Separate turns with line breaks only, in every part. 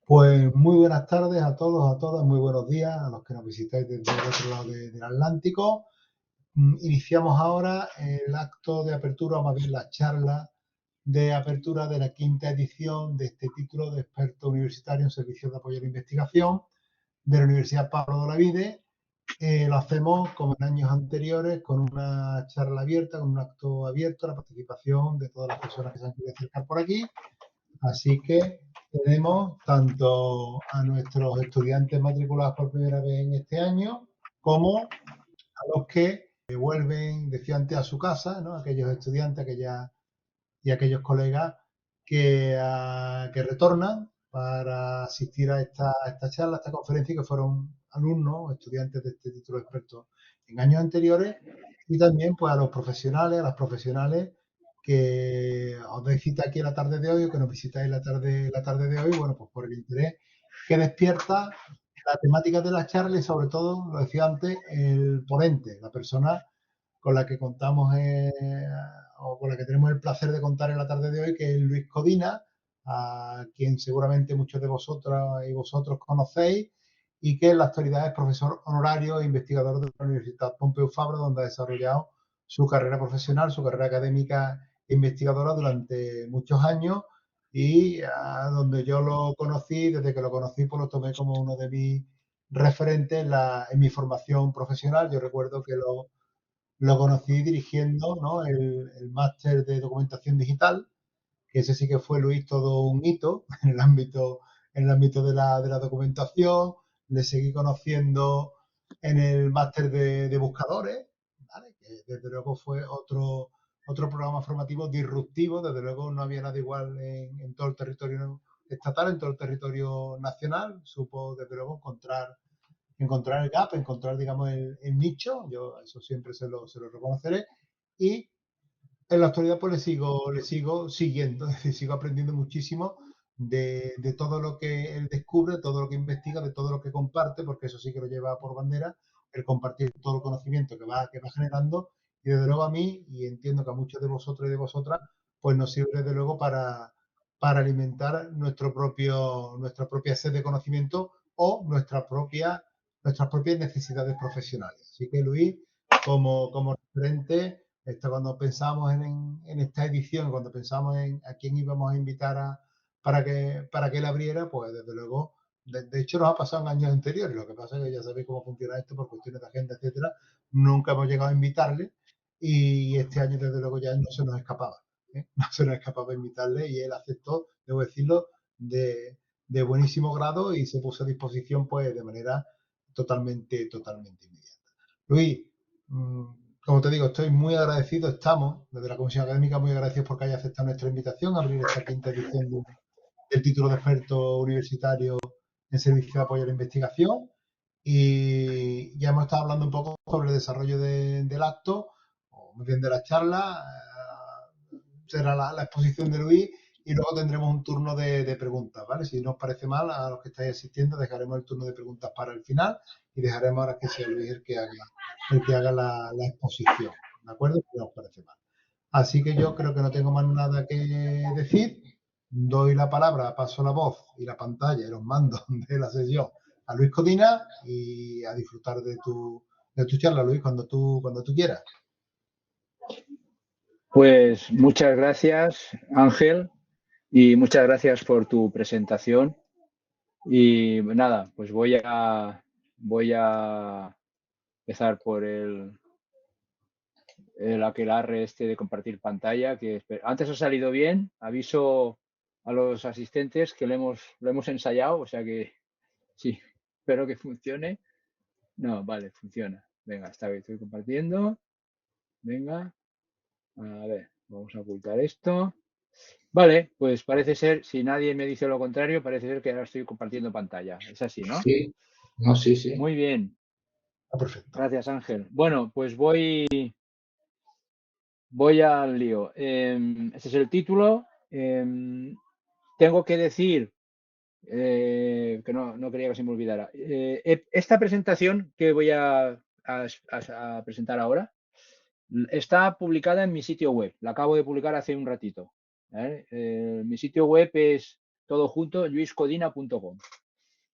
Pues muy buenas tardes a todos, a todas, muy buenos días a los que nos visitáis desde el otro lado del Atlántico. Iniciamos ahora el acto de apertura, o más bien la charla de apertura de la quinta edición de este título de experto universitario en servicios de apoyo a la investigación de la Universidad Pablo de Olavide. Lo hacemos como en años anteriores con una charla abierta, con un acto abierto a la participación de todas las personas que se han querido acercar por aquí. Así que tenemos tanto a nuestros estudiantes matriculados por primera vez en este año como a los que vuelven, decía antes, a su casa, ¿no? Aquellos estudiantes y aquellos colegas que retornan para asistir a esta charla, a esta conferencia, que fueron alumnos, estudiantes de este título de experto en años anteriores, y también pues, a los profesionales, a las profesionales que os deis cita aquí en la tarde de hoy o que nos visitáis la tarde de hoy, bueno, pues por el interés que despierta la temática de la charla y sobre todo, lo decía antes, el ponente, la persona con la que contamos o con la que tenemos el placer de contar en la tarde de hoy, que es Luis Codina, a quien seguramente muchos de vosotras y vosotros conocéis y que en la actualidad es profesor honorario e investigador de la Universidad Pompeu Fabra, donde ha desarrollado su carrera profesional, su carrera académica e investigadora durante muchos años y donde yo lo conocí, desde que lo conocí, pues lo tomé como uno de mis referentes en mi formación profesional. Yo recuerdo que lo conocí dirigiendo, ¿no? el máster de documentación digital, que ese sí que fue, Luis, todo un hito en el ámbito de la documentación. Le seguí conociendo en el máster de buscadores, ¿vale? Que desde luego fue otro programa formativo disruptivo. Desde luego no había nada igual en todo el territorio estatal, en todo el territorio nacional. Supo, desde luego, encontrar el gap, encontrar, digamos, el nicho. Yo eso siempre se lo reconoceré. Y en la actualidad pues le sigo siguiendo, es decir, sigo aprendiendo muchísimo de todo lo que él descubre, todo lo que investiga, de todo lo que comparte, porque eso sí que lo lleva por bandera, el compartir todo el conocimiento que va generando. Y desde luego a mí, y entiendo que a muchos de vosotros y de vosotras, pues nos sirve desde luego para alimentar nuestra propia sed de conocimiento o nuestras propias necesidades profesionales. Así que Luis, como referente, cuando pensamos en esta edición, cuando pensamos en a quién íbamos a invitar para que él abriera, pues desde luego, de hecho nos ha pasado en años anteriores. Lo que pasa es que ya sabéis cómo funciona esto por cuestiones de agenda, etcétera. Nunca hemos llegado a invitarle y este año desde luego ya no se nos escapaba. ¿Eh? No se nos escapaba invitarle y él aceptó, debo decirlo, de buenísimo grado y se puso a disposición pues de manera totalmente inmediata. Luis, mmm, como te digo, estoy muy agradecido, estamos desde la Comisión Académica muy agradecidos porque haya aceptado nuestra invitación a abrir esta quinta edición del título de experto universitario en servicio de apoyo a la investigación. Y ya hemos estado hablando un poco sobre el desarrollo del acto, o muy bien de la charla. Será la exposición de Luis y luego tendremos un turno de preguntas, ¿vale? Si no os parece mal, a los que estáis asistiendo, dejaremos el turno de preguntas para el final y dejaremos ahora que sea Luis el que haga la exposición, ¿de acuerdo? Si no os parece mal. Así que yo creo que no tengo más nada que decir. Doy la palabra, paso la voz y la pantalla y los mandos de la sesión a Luis Codina y a disfrutar de tu charla, Luis, cuando tú quieras.
Pues muchas gracias, Ángel, y muchas gracias por tu presentación. Y nada, pues voy a empezar por el aquelarre este de compartir pantalla, que antes ha salido bien. Aviso a los asistentes que lo hemos ensayado, o sea que sí, espero que funcione. No, vale, funciona. Venga, esta vez estoy compartiendo. Venga, a ver, vamos a ocultar esto. Vale, pues parece ser, si nadie me dice lo contrario, parece ser que ahora estoy compartiendo pantalla. Es así, ¿no?
Sí, no, sí, sí.
Muy bien.
Está perfecto.
Gracias, Ángel. Bueno, pues voy al lío. Este es el título. Tengo que decir que no quería que se me olvidara. Esta presentación que voy a presentar ahora está publicada en mi sitio web. La acabo de publicar hace un ratito. ¿Vale? Mi sitio web es todo junto, luiscodina.com.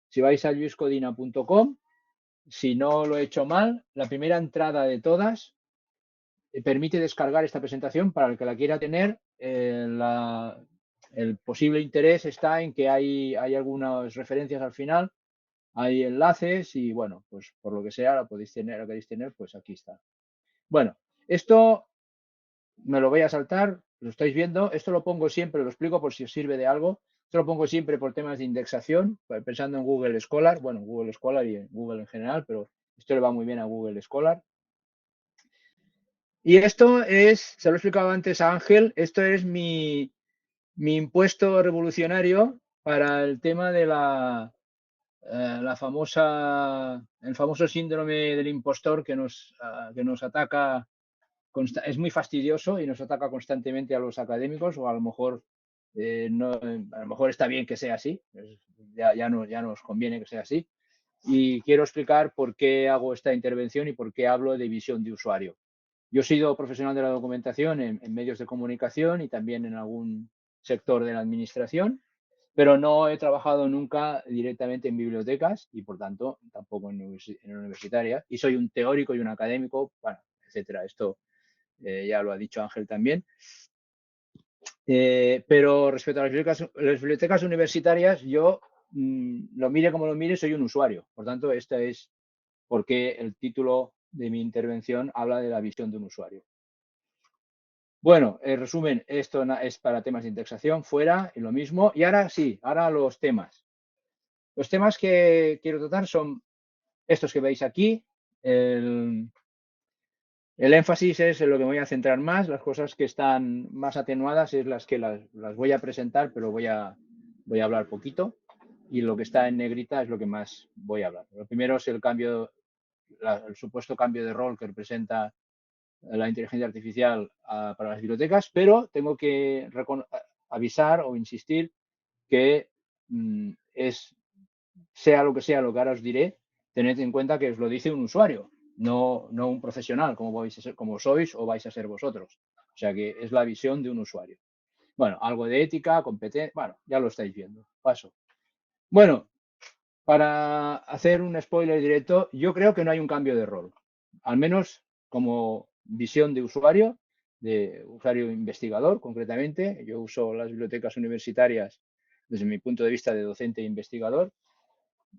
Si vais a luiscodina.com, si no lo he hecho mal, la primera entrada de todas permite descargar esta presentación para el que la quiera tener. El posible interés está en que hay algunas referencias al final, hay enlaces y bueno, pues por lo que sea la podéis tener, la queréis tener, pues aquí está. Bueno, esto me lo voy a saltar, lo estáis viendo, esto lo pongo siempre, lo explico por si os sirve de algo, esto lo pongo siempre por temas de indexación, pensando en Google Scholar, bueno, Google Scholar y en Google en general, pero esto le va muy bien a Google Scholar. Y esto es, se lo he explicado antes a Ángel, esto es mi impuesto revolucionario para el tema de el famoso síndrome del impostor que nos ataca, es muy fastidioso y nos ataca constantemente a los académicos, o a lo mejor a lo mejor está bien que sea así, ya nos conviene que sea así. Y quiero explicar por qué hago esta intervención y por qué hablo de visión de usuario. Yo he sido profesional de la documentación en medios de comunicación y también en algún sector de la administración, pero no he trabajado nunca directamente en bibliotecas y, por tanto, tampoco en universitarias. Y soy un teórico y un académico, bueno, etcétera. Esto ya lo ha dicho Ángel también. Pero respecto a las bibliotecas universitarias, yo, lo mire como lo mire, soy un usuario. Por tanto, este es porque el título de mi intervención habla de la visión de un usuario. Bueno, en resumen, esto es para temas de indexación, fuera, y lo mismo. Y ahora sí, ahora los temas. Los temas que quiero tratar son estos que veis aquí. El énfasis es en lo que me voy a centrar más. Las cosas que están más atenuadas es las que las voy a presentar, pero voy a hablar poquito. Y lo que está en negrita es lo que más voy a hablar. Lo primero es el supuesto cambio de rol que representa la inteligencia artificial para las bibliotecas, pero tengo que avisar o insistir que sea lo que ahora os diré, tened en cuenta que os lo dice un usuario, no un profesional como sois o vais a ser vosotros. O sea que es la visión de un usuario. Bueno, algo de ética, competencia, bueno, ya lo estáis viendo. Paso. Bueno, para hacer un spoiler directo, yo creo que no hay un cambio de rol. Al menos como visión de usuario investigador concretamente. Yo uso las bibliotecas universitarias desde mi punto de vista de docente e investigador.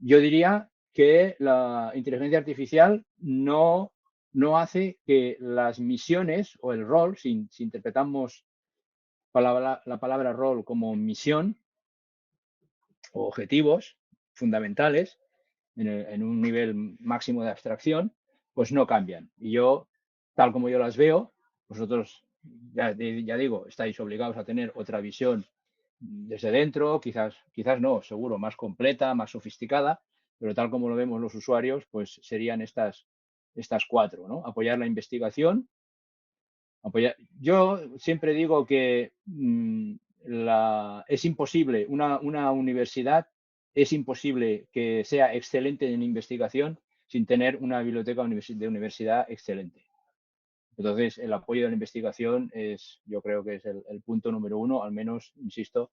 Yo diría que la inteligencia artificial no hace que las misiones o el rol, si interpretamos la palabra rol como misión o objetivos fundamentales en un nivel máximo de abstracción, pues no cambian. Y yo, tal como yo las veo, vosotros, ya digo, estáis obligados a tener otra visión desde dentro, quizás no, seguro, más completa, más sofisticada, pero tal como lo vemos los usuarios, pues serían estas cuatro, ¿no? Apoyar la investigación. Yo siempre digo que es imposible, una universidad es imposible que sea excelente en investigación sin tener una biblioteca de universidad excelente. Entonces, el apoyo de la investigación yo creo que es el punto número uno, al menos, insisto,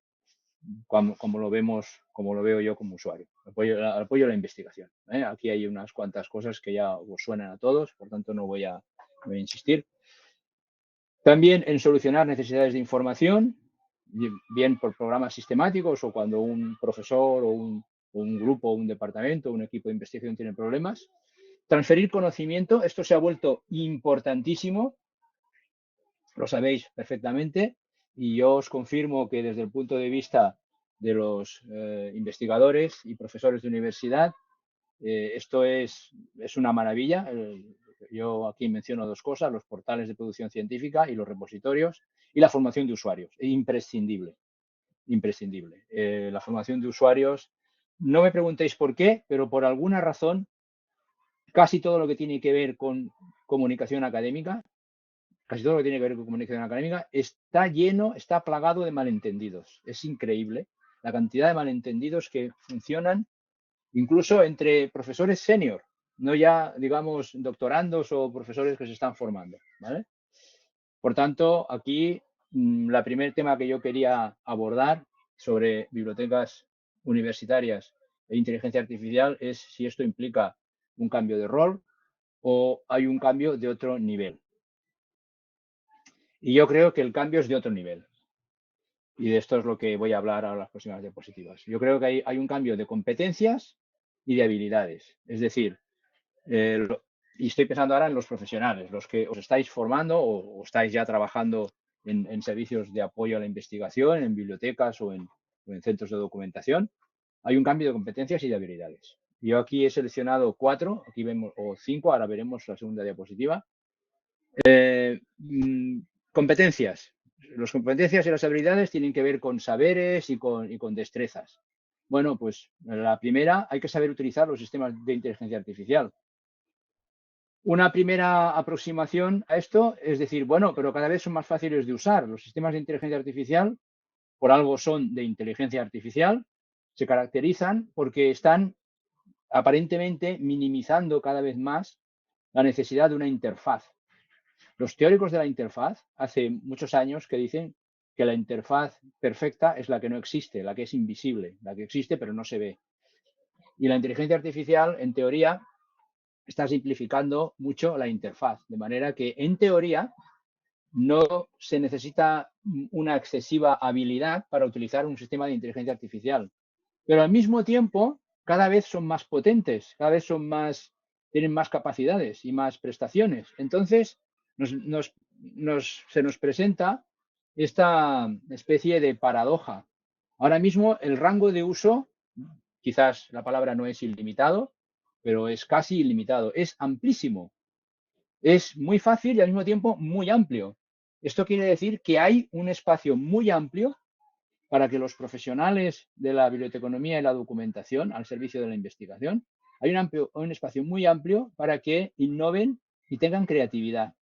como lo veo yo como usuario. Apoyo a la investigación. Aquí hay unas cuantas cosas que ya os suenan a todos, por tanto no voy a insistir. También en solucionar necesidades de información, bien por programas sistemáticos o cuando un profesor o un grupo, un departamento, un equipo de investigación tiene problemas. Transferir conocimiento, esto se ha vuelto importantísimo, lo sabéis perfectamente, y yo os confirmo que desde el punto de vista de los investigadores y profesores de universidad, esto es una maravilla. Yo aquí menciono dos cosas, los portales de producción científica y los repositorios, y la formación de usuarios, imprescindible, imprescindible. La formación de usuarios, no me preguntéis por qué, pero por alguna razón, casi todo lo que tiene que ver con comunicación académica, está lleno, está plagado de malentendidos. Es increíble la cantidad de malentendidos que funcionan incluso entre profesores senior, no ya, digamos, doctorandos o profesores que se están formando, ¿vale? Por tanto, aquí, el primer tema que yo quería abordar sobre bibliotecas universitarias e inteligencia artificial es si esto implica un cambio de rol o hay un cambio de otro nivel. Y yo creo que el cambio es de otro nivel. Y de esto es lo que voy a hablar ahora en las próximas diapositivas. Yo creo que hay un cambio de competencias y de habilidades. Es decir, y estoy pensando ahora en los profesionales, los que os estáis formando o estáis ya trabajando en servicios de apoyo a la investigación, en bibliotecas o en centros de documentación. Hay un cambio de competencias y de habilidades. Yo aquí he seleccionado 4, aquí vemos, o 5, ahora veremos la segunda diapositiva. Competencias. Las competencias y las habilidades tienen que ver con saberes y con destrezas. Bueno, pues la primera, hay que saber utilizar los sistemas de inteligencia artificial. Una primera aproximación a esto es decir, bueno, pero cada vez son más fáciles de usar. Los sistemas de inteligencia artificial, por algo son de inteligencia artificial, se caracterizan porque están aparentemente minimizando cada vez más la necesidad de una interfaz. Los teóricos de la interfaz hace muchos años que dicen que la interfaz perfecta es la que no existe, la que es invisible, la que existe pero no se ve. Y la inteligencia artificial, en teoría, está simplificando mucho la interfaz, de manera que, en teoría, no se necesita una excesiva habilidad para utilizar un sistema de inteligencia artificial. Pero al mismo tiempo, cada vez son más potentes, cada vez tienen más capacidades y más prestaciones. Entonces, se nos presenta esta especie de paradoja. Ahora mismo el rango de uso, quizás la palabra no es ilimitado, pero es casi ilimitado, es amplísimo. Es muy fácil y al mismo tiempo muy amplio. Esto quiere decir que hay un espacio muy amplio para que los profesionales de la biblioteconomía y la documentación al servicio de la investigación, hay un espacio muy amplio para que innoven y tengan creatividad.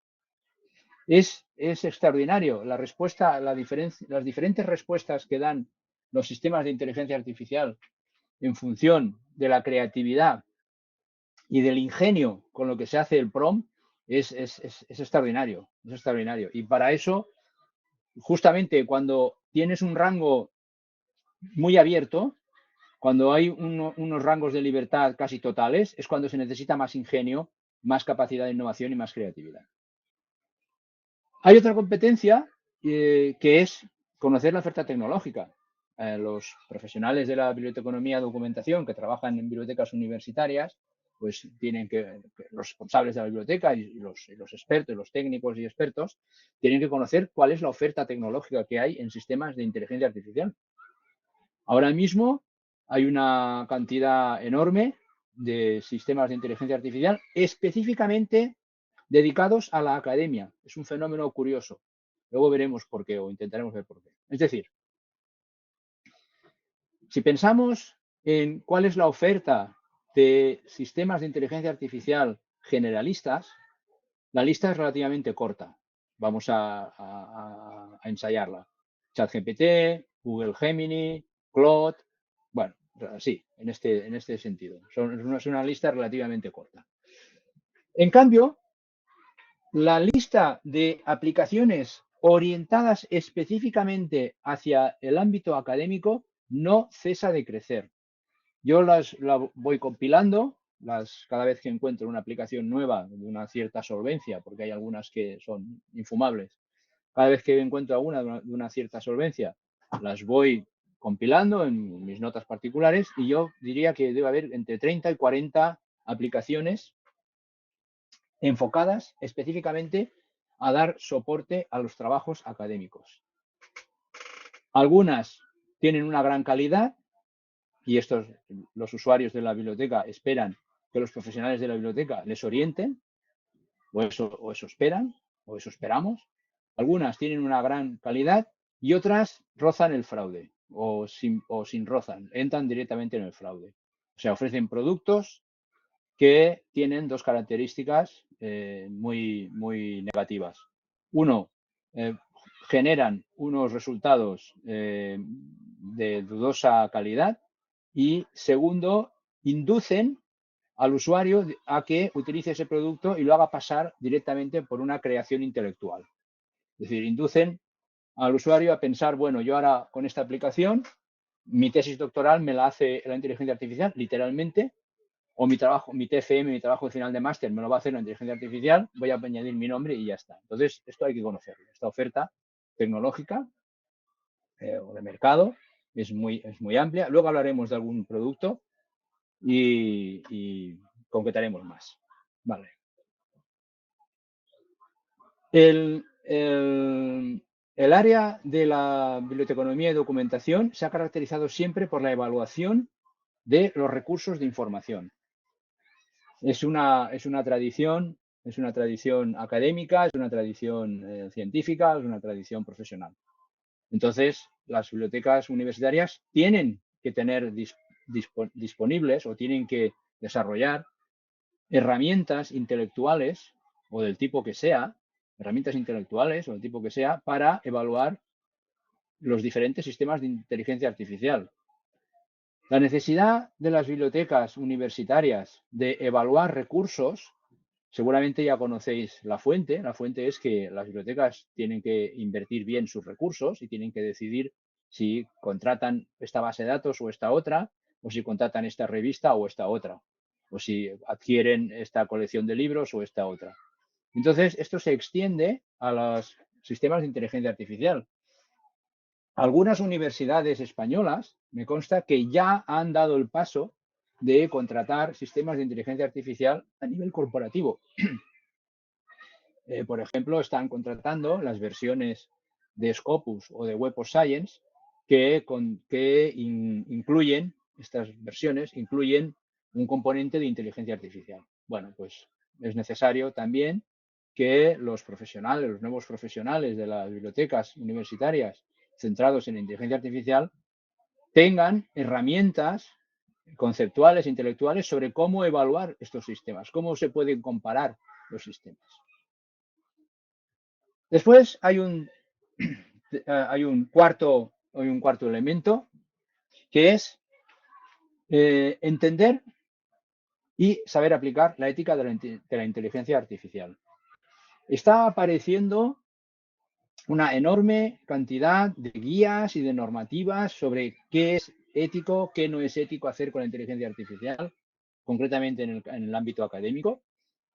Es extraordinario la respuesta, las diferentes respuestas que dan los sistemas de inteligencia artificial en función de la creatividad y del ingenio con lo que se hace el prompt es extraordinario, es extraordinario. Y para eso, justamente cuando tienes un rango muy abierto, cuando hay unos rangos de libertad casi totales, es cuando se necesita más ingenio, más capacidad de innovación y más creatividad. Hay otra competencia que es conocer la oferta tecnológica. Los profesionales de la biblioteconomía y documentación que trabajan en bibliotecas universitarias, pues tienen los responsables de la biblioteca y los expertos, los técnicos y expertos, tienen que conocer cuál es la oferta tecnológica que hay en sistemas de inteligencia artificial. Ahora mismo hay una cantidad enorme de sistemas de inteligencia artificial específicamente dedicados a la academia. Es un fenómeno curioso. Luego veremos por qué o intentaremos ver por qué. Es decir, si pensamos en cuál es la oferta de sistemas de inteligencia artificial generalistas, la lista es relativamente corta. Vamos a ensayarla. ChatGPT, Google Gemini, Claude. Bueno, sí, en este sentido. Es una lista relativamente corta. En cambio, la lista de aplicaciones orientadas específicamente hacia el ámbito académico no cesa de crecer. Yo la voy compilando cada vez que encuentro una aplicación nueva de una cierta solvencia, porque hay algunas que son infumables. Cada vez que encuentro alguna de una cierta solvencia, las voy compilando en mis notas particulares y yo diría que debe haber entre 30 y 40 aplicaciones enfocadas específicamente a dar soporte a los trabajos académicos. Algunas tienen una gran calidad y los usuarios de la biblioteca esperan que los profesionales de la biblioteca les orienten, o eso esperan, o eso esperamos. Algunas tienen una gran calidad y otras rozan el fraude o sin rozan, entran directamente en el fraude. O sea, ofrecen productos que tienen dos características muy negativas. Uno, generan unos resultados de dudosa calidad y segundo, inducen al usuario a que utilice ese producto y lo haga pasar directamente por una creación intelectual. Es decir, inducen al usuario a pensar, bueno, yo ahora con esta aplicación mi tesis doctoral me la hace la inteligencia artificial, literalmente, o mi trabajo, mi TFM, mi trabajo final de máster, me lo va a hacer la inteligencia artificial, voy a añadir mi nombre y ya está. Entonces, esto hay que conocerlo. Esta oferta tecnológica o de mercado es muy amplia. Luego hablaremos de algún producto y concretaremos más. Vale. El área de la biblioteconomía y documentación se ha caracterizado siempre por la evaluación de los recursos de información. Es una tradición académica, es una tradición científica, es una tradición profesional. Entonces, las bibliotecas universitarias tienen que tener disponibles o tienen que desarrollar herramientas intelectuales o del tipo que sea, para evaluar los diferentes sistemas de inteligencia artificial. La necesidad de las bibliotecas universitarias de evaluar recursos, seguramente ya conocéis la fuente. La fuente es que las bibliotecas tienen que invertir bien sus recursos y tienen que decidir si contratan esta base de datos o esta otra, o si contratan esta revista o esta otra, o si adquieren esta colección de libros o esta otra. Entonces, esto se extiende a los sistemas de inteligencia artificial. Algunas universidades españolas, me consta que ya han dado el paso de contratar sistemas de inteligencia artificial a nivel corporativo. Por ejemplo, están contratando las versiones de Scopus o de Web of Science que incluyen, estas versiones incluyen un componente de inteligencia artificial. Bueno, pues es necesario también que los profesionales, los nuevos profesionales de las bibliotecas universitarias centrados en inteligencia artificial tengan herramientas conceptuales, intelectuales sobre cómo evaluar estos sistemas, cómo se pueden comparar los sistemas. Después hay un cuarto elemento que es entender y saber aplicar la ética de la inteligencia artificial. Está apareciendo una enorme cantidad de guías y de normativas sobre qué es ético, qué no es ético hacer con la inteligencia artificial, concretamente en el ámbito académico,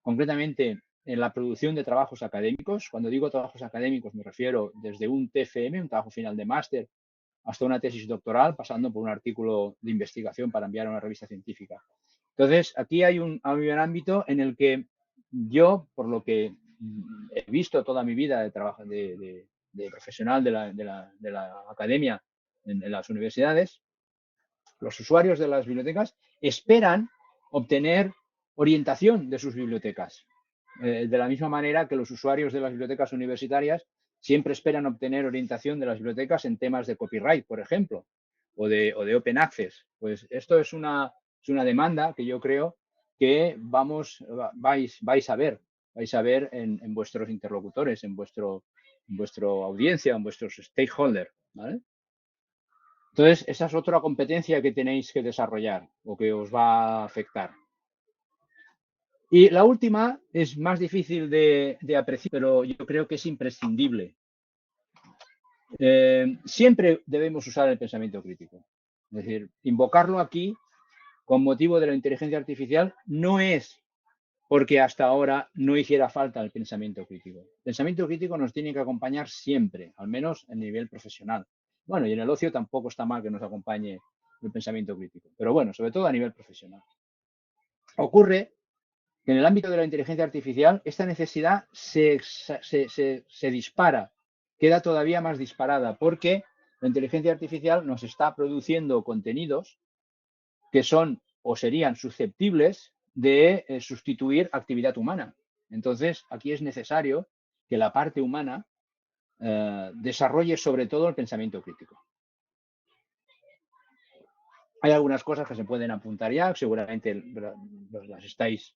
concretamente en la producción de trabajos académicos. Cuando digo trabajos académicos me refiero desde un TFM, un trabajo final de máster, hasta una tesis doctoral, pasando por un artículo de investigación para enviar a una revista científica. Entonces, aquí hay un ámbito en el que yo, por lo que he visto toda mi vida de trabajo de profesional de la academia en las universidades, los usuarios de las bibliotecas esperan obtener orientación de sus bibliotecas. De la misma manera que los usuarios de las bibliotecas universitarias siempre esperan obtener orientación de las bibliotecas en temas de copyright, por ejemplo, o de open access. Pues esto es una demanda que yo creo que vais a ver en vuestros interlocutores, en vuestra audiencia, en vuestros stakeholders, ¿vale? Entonces, esa es otra competencia que tenéis que desarrollar o que os va a afectar. Y la última es más difícil de apreciar, pero yo creo que es imprescindible. Siempre debemos usar el pensamiento crítico. Es decir, invocarlo aquí con motivo de la inteligencia artificial no es porque hasta ahora no hiciera falta el pensamiento crítico. El pensamiento crítico nos tiene que acompañar siempre, al menos a nivel profesional. Bueno, y en el ocio tampoco está mal que nos acompañe el pensamiento crítico, pero bueno, sobre todo a nivel profesional. Ocurre que en el ámbito de la inteligencia artificial esta necesidad se dispara, queda todavía más disparada, porque la inteligencia artificial nos está produciendo contenidos que son o serían susceptibles de sustituir actividad humana. Entonces, aquí es necesario que la parte humana desarrolle sobre todo el pensamiento crítico. Hay algunas cosas que se pueden apuntar ya, seguramente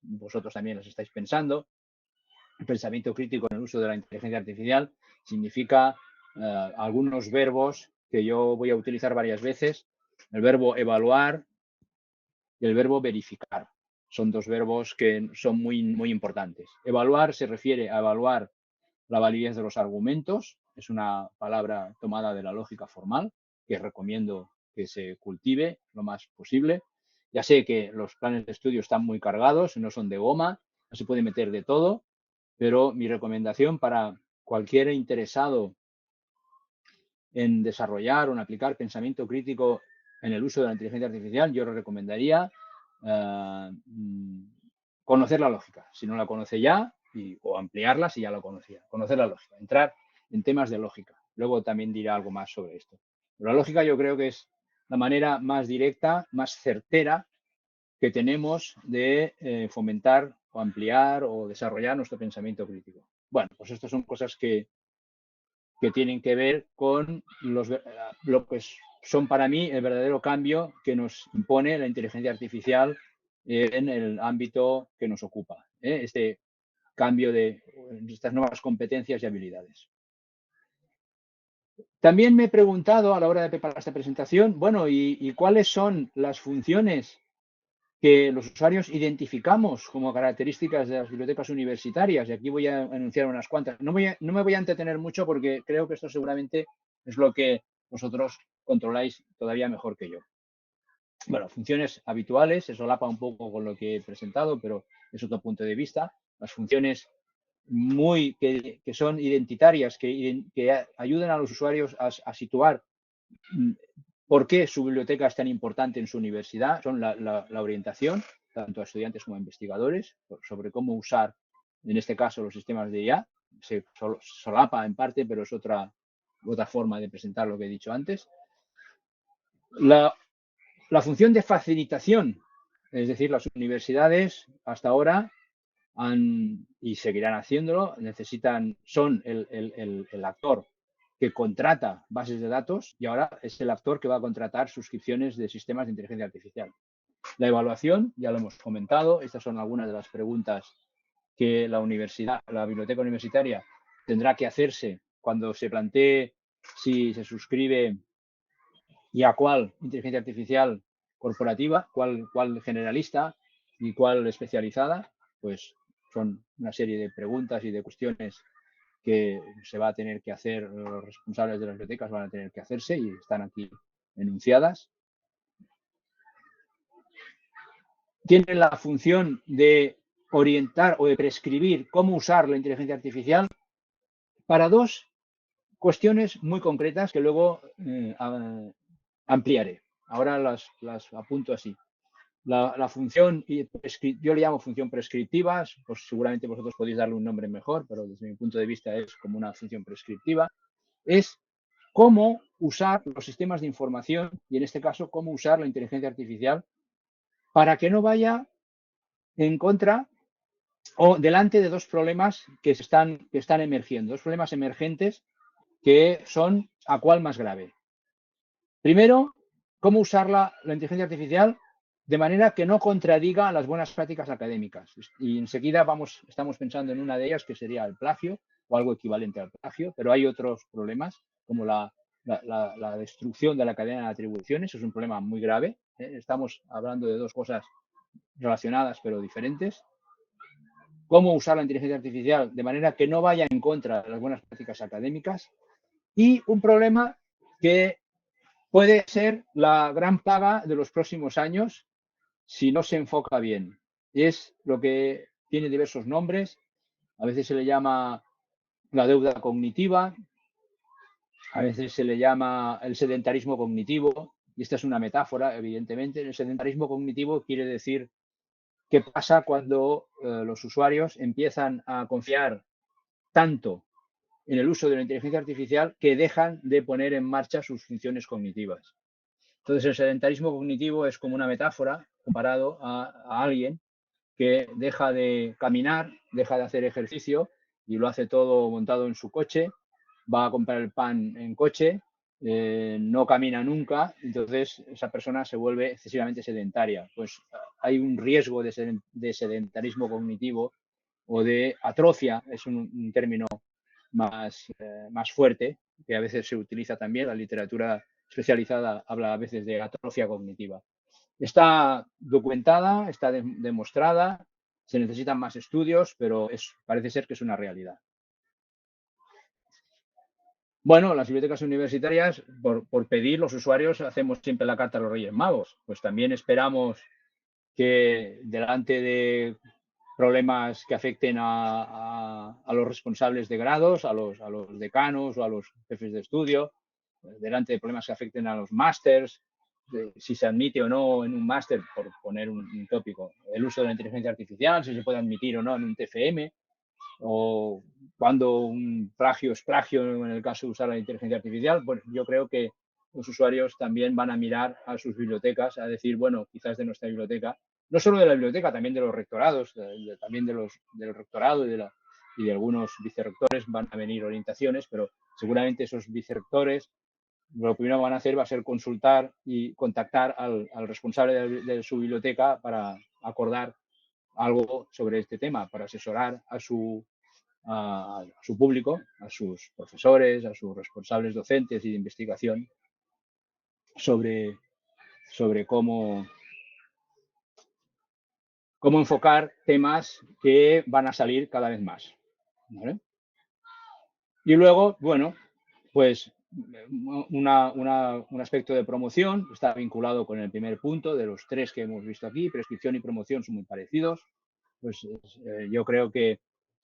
vosotros también las estáis pensando. El pensamiento crítico en el uso de la inteligencia artificial significa algunos verbos que yo voy a utilizar varias veces. El verbo evaluar y el verbo verificar. Son dos verbos que son muy importantes. Evaluar se refiere a evaluar la validez de los argumentos. Es una palabra tomada de la lógica formal que recomiendo que se cultive lo más posible. Ya sé que los planes de estudio están muy cargados, no son de goma, no se puede meter de todo, pero mi recomendación para cualquier interesado en desarrollar o en aplicar pensamiento crítico en el uso de la inteligencia artificial, yo le recomendaría conocer la lógica, si no la conoce ya, o ampliarla si ya la conocía. Conocer la lógica, entrar en temas de lógica. Luego también dirá algo más sobre esto. Pero la lógica yo creo que es la manera más directa, más certera que tenemos de fomentar o ampliar o desarrollar nuestro pensamiento crítico. Bueno, pues estas son cosas que tienen que ver con lo que son para mí el verdadero cambio que nos impone la inteligencia artificial en el ámbito que nos ocupa. Este cambio de estas nuevas competencias y habilidades. También me he preguntado a la hora de preparar esta presentación, bueno, ¿y cuáles son las funciones que los usuarios identificamos como características de las bibliotecas universitarias? Y aquí voy a enunciar unas cuantas. No me voy a entretener mucho porque creo que esto seguramente es lo que vosotros controláis todavía mejor que yo. Bueno, funciones habituales, se solapa un poco con lo que he presentado, pero es otro punto de vista. Las funciones que son identitarias, que ayudan a los usuarios a situar por qué su biblioteca es tan importante en su universidad, son la orientación, tanto a estudiantes como a investigadores, sobre cómo usar, en este caso, los sistemas de IA. Se solapa en parte, pero es otra forma de presentar lo que he dicho antes. La función de facilitación, es decir, las universidades hasta ahora y seguirán haciéndolo, son el actor que contrata bases de datos y ahora es el actor que va a contratar suscripciones de sistemas de inteligencia artificial. La evaluación, ya lo hemos comentado, estas son algunas de las preguntas que la biblioteca universitaria tendrá que hacerse cuando se plantee si se suscribe y a cuál inteligencia artificial corporativa, cuál generalista y cuál especializada, pues son una serie de preguntas y de cuestiones que se va a tener que hacer, los responsables de las bibliotecas van a tener que hacerse y están aquí enunciadas. Tienen la función de orientar o de prescribir cómo usar la inteligencia artificial para dos cuestiones muy concretas que luego ampliaré. Ahora las apunto así. La función, yo le llamo función prescriptiva, pues seguramente vosotros podéis darle un nombre mejor, pero desde mi punto de vista es como una función prescriptiva, es cómo usar los sistemas de información y en este caso cómo usar la inteligencia artificial para que no vaya en contra o delante de dos problemas que están emergiendo, dos problemas emergentes que son a cuál más grave. Primero, cómo usar la inteligencia artificial de manera que no contradiga las buenas prácticas académicas. Y enseguida estamos pensando en una de ellas, que sería el plagio o algo equivalente al plagio, pero hay otros problemas como la destrucción de la cadena de atribuciones. Es un problema muy grave. Estamos hablando de dos cosas relacionadas pero diferentes. Cómo usar la inteligencia artificial de manera que no vaya en contra de las buenas prácticas académicas. Y un problema que puede ser la gran plaga de los próximos años si no se enfoca bien. Es lo que tiene diversos nombres. A veces se le llama la deuda cognitiva, a veces se le llama el sedentarismo cognitivo, y esta es una metáfora, evidentemente. El sedentarismo cognitivo quiere decir qué pasa cuando los usuarios empiezan a confiar tanto en el uso de la inteligencia artificial que dejan de poner en marcha sus funciones cognitivas. Entonces, el sedentarismo cognitivo es como una metáfora comparado a alguien que deja de caminar, deja de hacer ejercicio y lo hace todo montado en su coche, va a comprar el pan en coche, no camina nunca, entonces esa persona se vuelve excesivamente sedentaria. Pues hay un riesgo de sedentarismo cognitivo o de atrofia, es un término más fuerte, que a veces se utiliza también. La literatura especializada habla a veces de atrofia cognitiva. Está documentada, está demostrada, se necesitan más estudios, pero parece ser que es una realidad. Bueno, las bibliotecas universitarias, por pedir, los usuarios hacemos siempre la carta a los Reyes Magos. Pues también esperamos que delante de problemas que afecten a los responsables de grados, a los decanos o a los jefes de estudio, delante de problemas que afecten a los másters, si se admite o no en un máster, por poner un tópico, el uso de la inteligencia artificial, si se puede admitir o no en un TFM, o cuando un plagio es plagio en el caso de usar la inteligencia artificial, pues yo creo que los usuarios también van a mirar a sus bibliotecas, a decir, bueno, quizás de nuestra biblioteca, no solo de la biblioteca, también de los rectorados, también del rectorado y de algunos vicerrectores van a venir orientaciones, pero seguramente esos vicerrectores lo primero que van a hacer va a ser consultar y contactar al responsable de su biblioteca para acordar algo sobre este tema, para asesorar a su público, a sus profesores, a sus responsables docentes y de investigación sobre, sobre cómo enfocar temas que van a salir cada vez más. ¿Vale? Y luego, bueno, pues un aspecto de promoción está vinculado con el primer punto de los tres que hemos visto aquí. Prescripción y promoción son muy parecidos. Pues yo creo que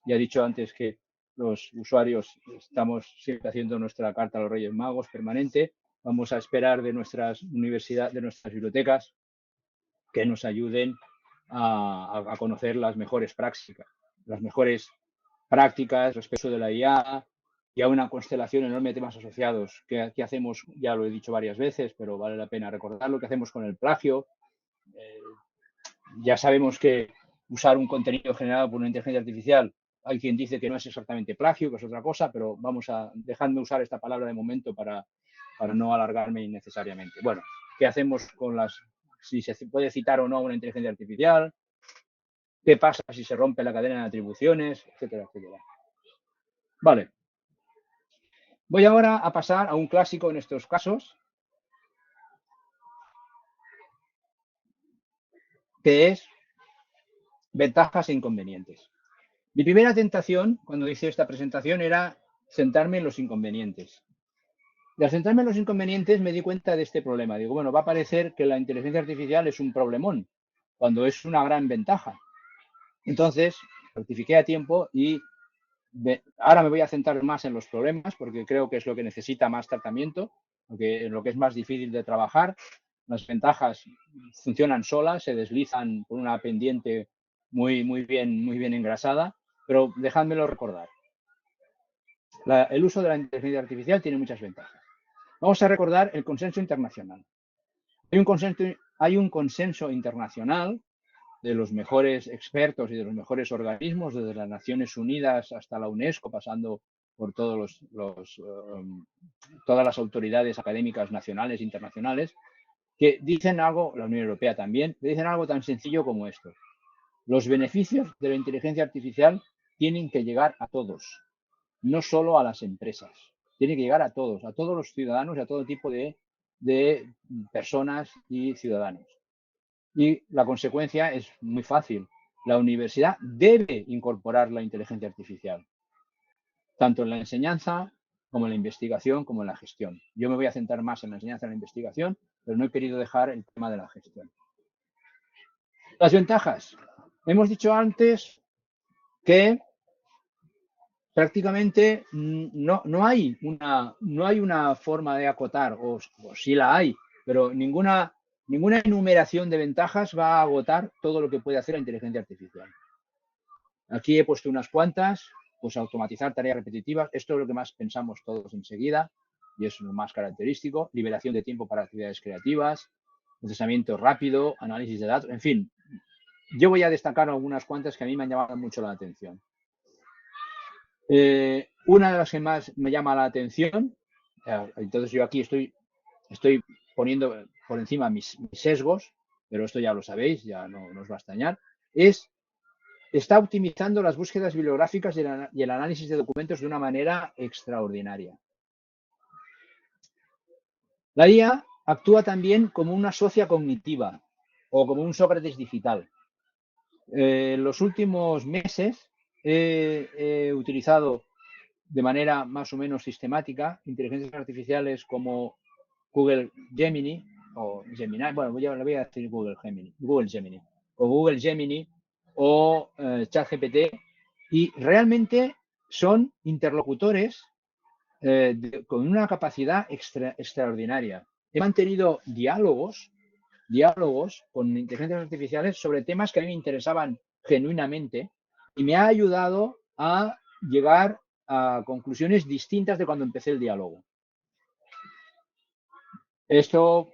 ya he dicho antes que los usuarios estamos siempre haciendo nuestra carta a los Reyes Magos permanente. Vamos a esperar de nuestras universidades, de nuestras bibliotecas, que nos ayuden a conocer las mejores prácticas respecto de la IA y a una constelación enorme de temas asociados. ¿Qué hacemos? Ya lo he dicho varias veces, pero vale la pena recordarlo. ¿Qué hacemos con el plagio? Ya sabemos que usar un contenido generado por una inteligencia artificial, hay quien dice que no es exactamente plagio, que es otra cosa, pero vamos a dejarme usar esta palabra de momento para no alargarme innecesariamente. Bueno, ¿qué hacemos con si se puede citar o no una inteligencia artificial? ¿Qué pasa si se rompe la cadena de atribuciones? Etcétera, etcétera. Vale. Voy ahora a pasar a un clásico en estos casos, que es ventajas e inconvenientes. Mi primera tentación, cuando hice esta presentación, era centrarme en los inconvenientes. Y al centrarme en los inconvenientes me di cuenta de este problema. Digo, bueno, va a parecer que la inteligencia artificial es un problemón, cuando es una gran ventaja. Entonces, rectifiqué a tiempo y ahora me voy a centrar más en los problemas, porque creo que es lo que necesita más tratamiento, porque lo que es más difícil de trabajar. Las ventajas funcionan solas, se deslizan por una pendiente muy bien engrasada, pero dejádmelo recordar. El uso de la inteligencia artificial tiene muchas ventajas. Vamos a recordar el consenso internacional. Hay un consenso internacional de los mejores expertos y de los mejores organismos, desde las Naciones Unidas hasta la UNESCO, pasando por todas las autoridades académicas nacionales e internacionales, que dicen algo, la Unión Europea también, que dicen algo tan sencillo como esto. Los beneficios de la inteligencia artificial tienen que llegar a todos, no solo a las empresas. Tiene que llegar a todos los ciudadanos y a todo tipo de personas y ciudadanos. Y la consecuencia es muy fácil. La universidad debe incorporar la inteligencia artificial, tanto en la enseñanza como en la investigación, como en la gestión. Yo me voy a centrar más en la enseñanza y en la investigación, pero no he querido dejar el tema de la gestión. Las ventajas. Hemos dicho antes que prácticamente no hay una forma de acotar, o sí la hay, pero ninguna enumeración de ventajas va a agotar todo lo que puede hacer la inteligencia artificial. Aquí he puesto unas cuantas, pues automatizar tareas repetitivas, esto es lo que más pensamos todos enseguida y es lo más característico, liberación de tiempo para actividades creativas, procesamiento rápido, análisis de datos, en fin. Yo voy a destacar algunas cuantas que a mí me han llamado mucho la atención. Una de las que más me llama la atención, entonces yo aquí estoy poniendo por encima mis sesgos, pero esto ya lo sabéis, ya no os va a extrañar, está optimizando las búsquedas bibliográficas y el análisis de documentos de una manera extraordinaria. La IA actúa también como una socia cognitiva o como un Sócrates digital. En los últimos meses he utilizado de manera más o menos sistemática inteligencias artificiales como Google Gemini o Gemini, bueno, yo le voy a decir Google Gemini o ChatGPT, y realmente son interlocutores con una capacidad extraordinaria. He mantenido diálogos con inteligencias artificiales sobre temas que a mí me interesaban genuinamente y me ha ayudado a llegar a conclusiones distintas de cuando empecé el diálogo. Esto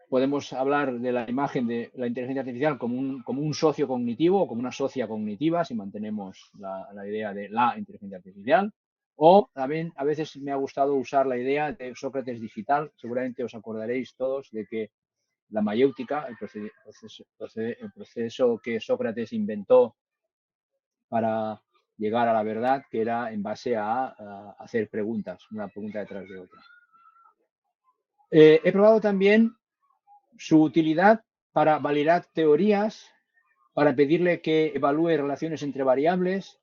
podemos hablar de la imagen de la inteligencia artificial como un socio cognitivo o como una socia cognitiva, si mantenemos la idea de la inteligencia artificial. O también a veces me ha gustado usar la idea de Sócrates digital. Seguramente os acordaréis todos de que la mayéutica, el proceso que Sócrates inventó para llegar a la verdad, que era en base a hacer preguntas, una pregunta detrás de otra. He probado también su utilidad para validar teorías, para pedirle que evalúe relaciones entre variables,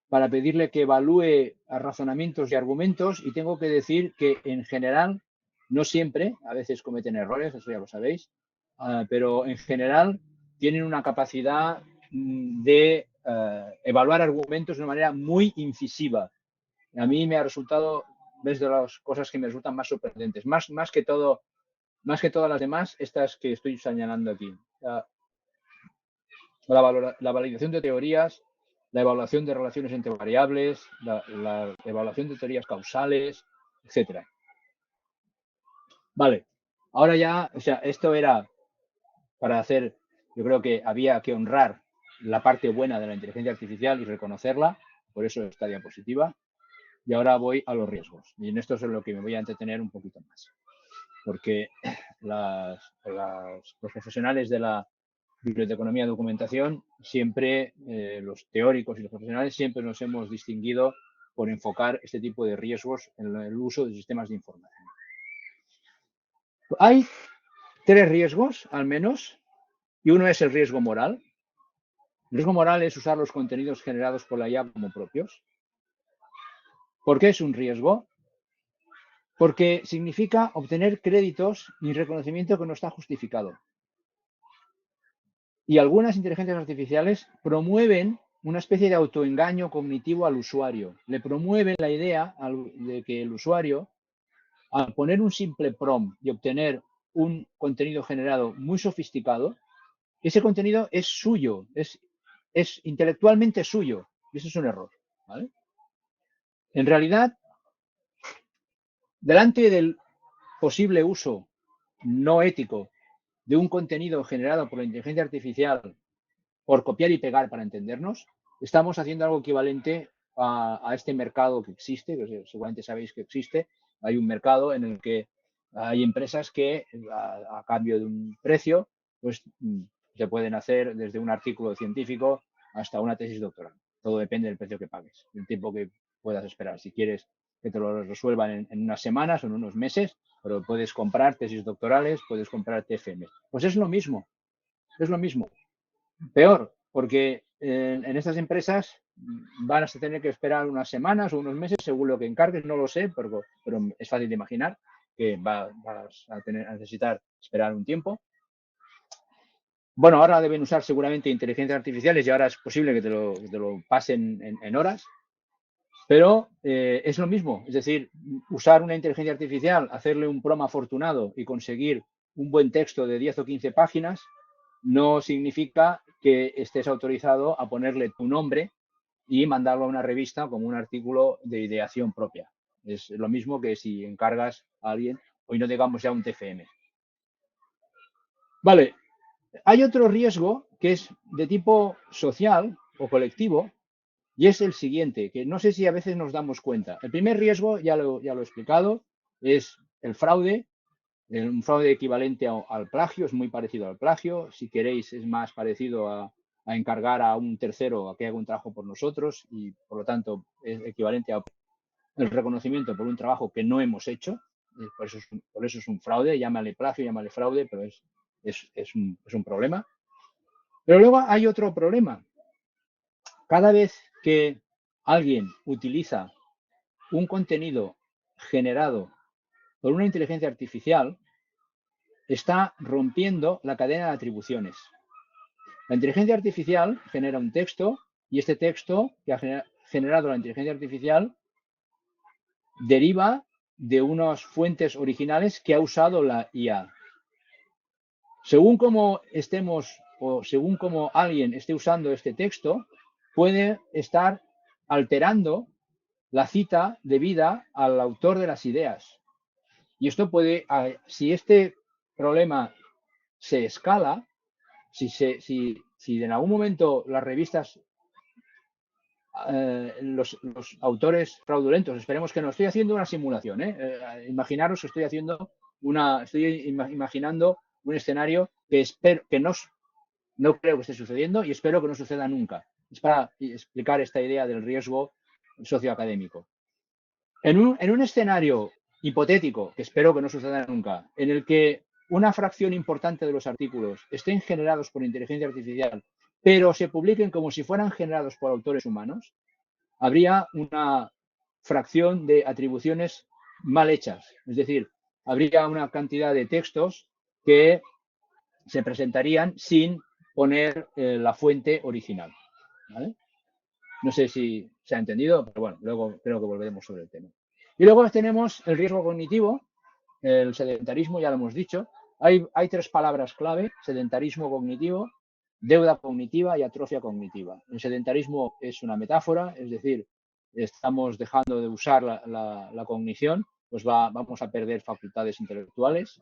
para pedirle que evalúe razonamientos y argumentos, y tengo que decir que en general, no siempre, a veces cometen errores, eso ya lo sabéis, pero en general tienen una capacidad de evaluar argumentos de una manera muy incisiva. A mí me ha resultado, ves, de las cosas que me resultan más sorprendentes, más que todas las demás, estas que estoy señalando aquí. La validación de teorías, la evaluación de relaciones entre variables, la evaluación de teorías causales, etcétera. Vale, ahora ya, o sea, esto era para hacer, yo creo que había que honrar la parte buena de la inteligencia artificial y reconocerla, por eso esta diapositiva. Y ahora voy a los riesgos. Y en esto es en lo que me voy a entretener un poquito más. Porque los profesionales de la biblioteconomía y documentación, siempre, los teóricos y los profesionales, siempre nos hemos distinguido por enfocar este tipo de riesgos en el uso de sistemas de información. Hay 3 riesgos, al menos, y uno es el riesgo moral. El riesgo moral es usar los contenidos generados por la IA como propios. ¿Por qué es un riesgo? Porque significa obtener créditos y reconocimiento que no está justificado. Y algunas inteligencias artificiales promueven una especie de autoengaño cognitivo al usuario. Le promueven la idea de que el usuario, al poner un simple prompt y obtener un contenido generado muy sofisticado, ese contenido es suyo, es intelectualmente suyo. Y eso es un error, ¿vale? En realidad, delante del posible uso no ético de un contenido generado por la inteligencia artificial por copiar y pegar para entendernos, estamos haciendo algo equivalente a este mercado que existe, que seguramente sabéis que existe. Hay un mercado en el que hay empresas que a cambio de un precio, pues se pueden hacer desde un artículo científico hasta una tesis doctoral. Todo depende del precio que pagues, del tiempo que puedas esperar. Si quieres que te lo resuelvan en unas semanas o en unos meses, pero puedes comprar tesis doctorales, puedes comprar TFM. Pues es lo mismo, es lo mismo. Peor, porque en estas empresas van a tener que esperar unas semanas o unos meses según lo que encargues, no lo sé, pero es fácil de imaginar que vas a necesitar esperar un tiempo. Bueno, ahora deben usar seguramente inteligencias artificiales y ahora es posible que te lo pasen en horas, pero es lo mismo. Es decir, usar una inteligencia artificial, hacerle un prompt afortunado y conseguir un buen texto de 10 o 15 páginas no significa que estés autorizado a ponerle tu nombre y mandarlo a una revista como un artículo de ideación propia. Es lo mismo que si encargas a alguien, hoy no digamos ya un TFM. Vale, hay otro riesgo que es de tipo social o colectivo y es el siguiente, que no sé si a veces nos damos cuenta. El primer riesgo, ya lo he explicado, es el fraude. Un fraude equivalente al plagio, es muy parecido al plagio. Si queréis, es más parecido a encargar a un tercero a que haga un trabajo por nosotros y, por lo tanto, es equivalente al reconocimiento por un trabajo que no hemos hecho. Por eso es un fraude. Llámale plagio, llámale fraude, pero es un problema. Pero luego hay otro problema. Cada vez que alguien utiliza un contenido generado por una inteligencia artificial está rompiendo la cadena de atribuciones. La inteligencia artificial genera un texto y este texto que ha generado la inteligencia artificial deriva de unas fuentes originales que ha usado la IA. Según como estemos o según como alguien esté usando este texto, puede estar alterando la cita debida al autor de las ideas. Y esto puede, si este problema se escala, si en algún momento las revistas, los autores fraudulentos, esperemos que no, estoy haciendo una simulación, imaginaros que estoy imaginando un escenario que espero que no creo que esté sucediendo y espero que no suceda nunca. Es para explicar esta idea del riesgo socioacadémico. En un escenario hipotético, que espero que no suceda nunca, en el que una fracción importante de los artículos estén generados por inteligencia artificial, pero se publiquen como si fueran generados por autores humanos, habría una fracción de atribuciones mal hechas. Es decir, habría una cantidad de textos que se presentarían sin poner la fuente original. ¿Vale? No sé si se ha entendido, pero bueno, luego creo que volveremos sobre el tema. Y luego tenemos el riesgo cognitivo, el sedentarismo, ya lo hemos dicho. Hay tres palabras clave: sedentarismo cognitivo, deuda cognitiva y atrofia cognitiva. El sedentarismo es una metáfora, es decir, estamos dejando de usar la cognición, pues vamos a perder facultades intelectuales.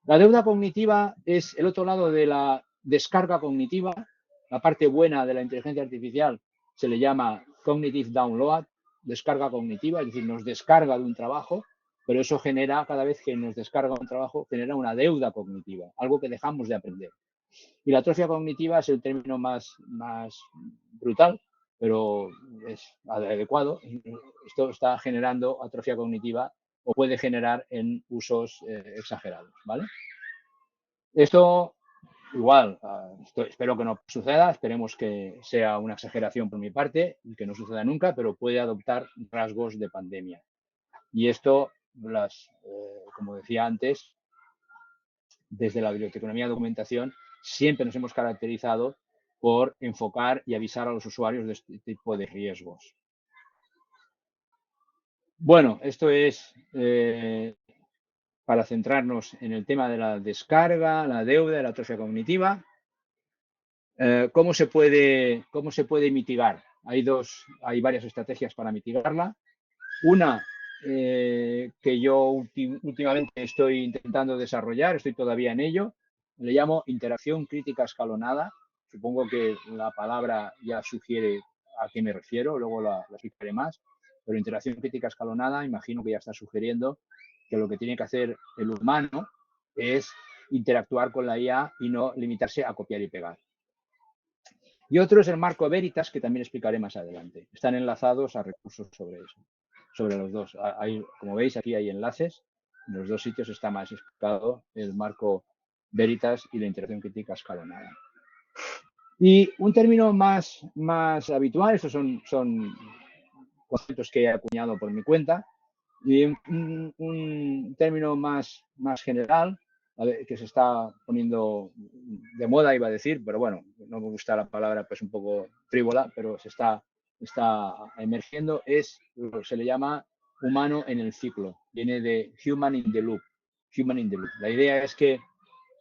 La deuda cognitiva es el otro lado de la descarga cognitiva. La parte buena de la inteligencia artificial se le llama cognitive download, descarga cognitiva, es decir, nos descarga de un trabajo, pero eso genera, cada vez que nos descarga un trabajo, genera una deuda cognitiva, algo que dejamos de aprender. Y la atrofia cognitiva es el término más brutal, pero es adecuado. Esto está generando atrofia cognitiva o puede generar en usos exagerados, ¿vale? Esto igual, espero que no suceda, esperemos que sea una exageración por mi parte y que no suceda nunca, pero puede adoptar rasgos de pandemia. Y esto, como decía antes, desde la biblioteconomía de documentación, siempre nos hemos caracterizado por enfocar y avisar a los usuarios de este tipo de riesgos. Bueno, esto es para centrarnos en el tema de la descarga, la deuda, la atrofia cognitiva. ¿Cómo se puede mitigar? Hay varias estrategias para mitigarla. Una que yo últimamente estoy intentando desarrollar, estoy todavía en ello, le llamo interacción crítica escalonada. Supongo que la palabra ya sugiere a qué me refiero, luego la explicaré más. Pero interacción crítica escalonada, imagino que ya está sugiriendo que lo que tiene que hacer el humano es interactuar con la IA y no limitarse a copiar y pegar. Y otro es el marco Veritas, que también explicaré más adelante. Están enlazados a recursos sobre eso, sobre los dos. Como veis, aquí hay enlaces. En los dos sitios está más explicado el marco Veritas y la interacción crítica escalonada. Y un término más habitual, estos son conceptos que he acuñado por mi cuenta, y un término más general, que se está poniendo de moda, iba a decir, pero bueno, no me gusta la palabra, pues un poco frívola, pero se está emergiendo, se le llama humano en el ciclo. Viene de human in the loop. Human in the loop. La idea es que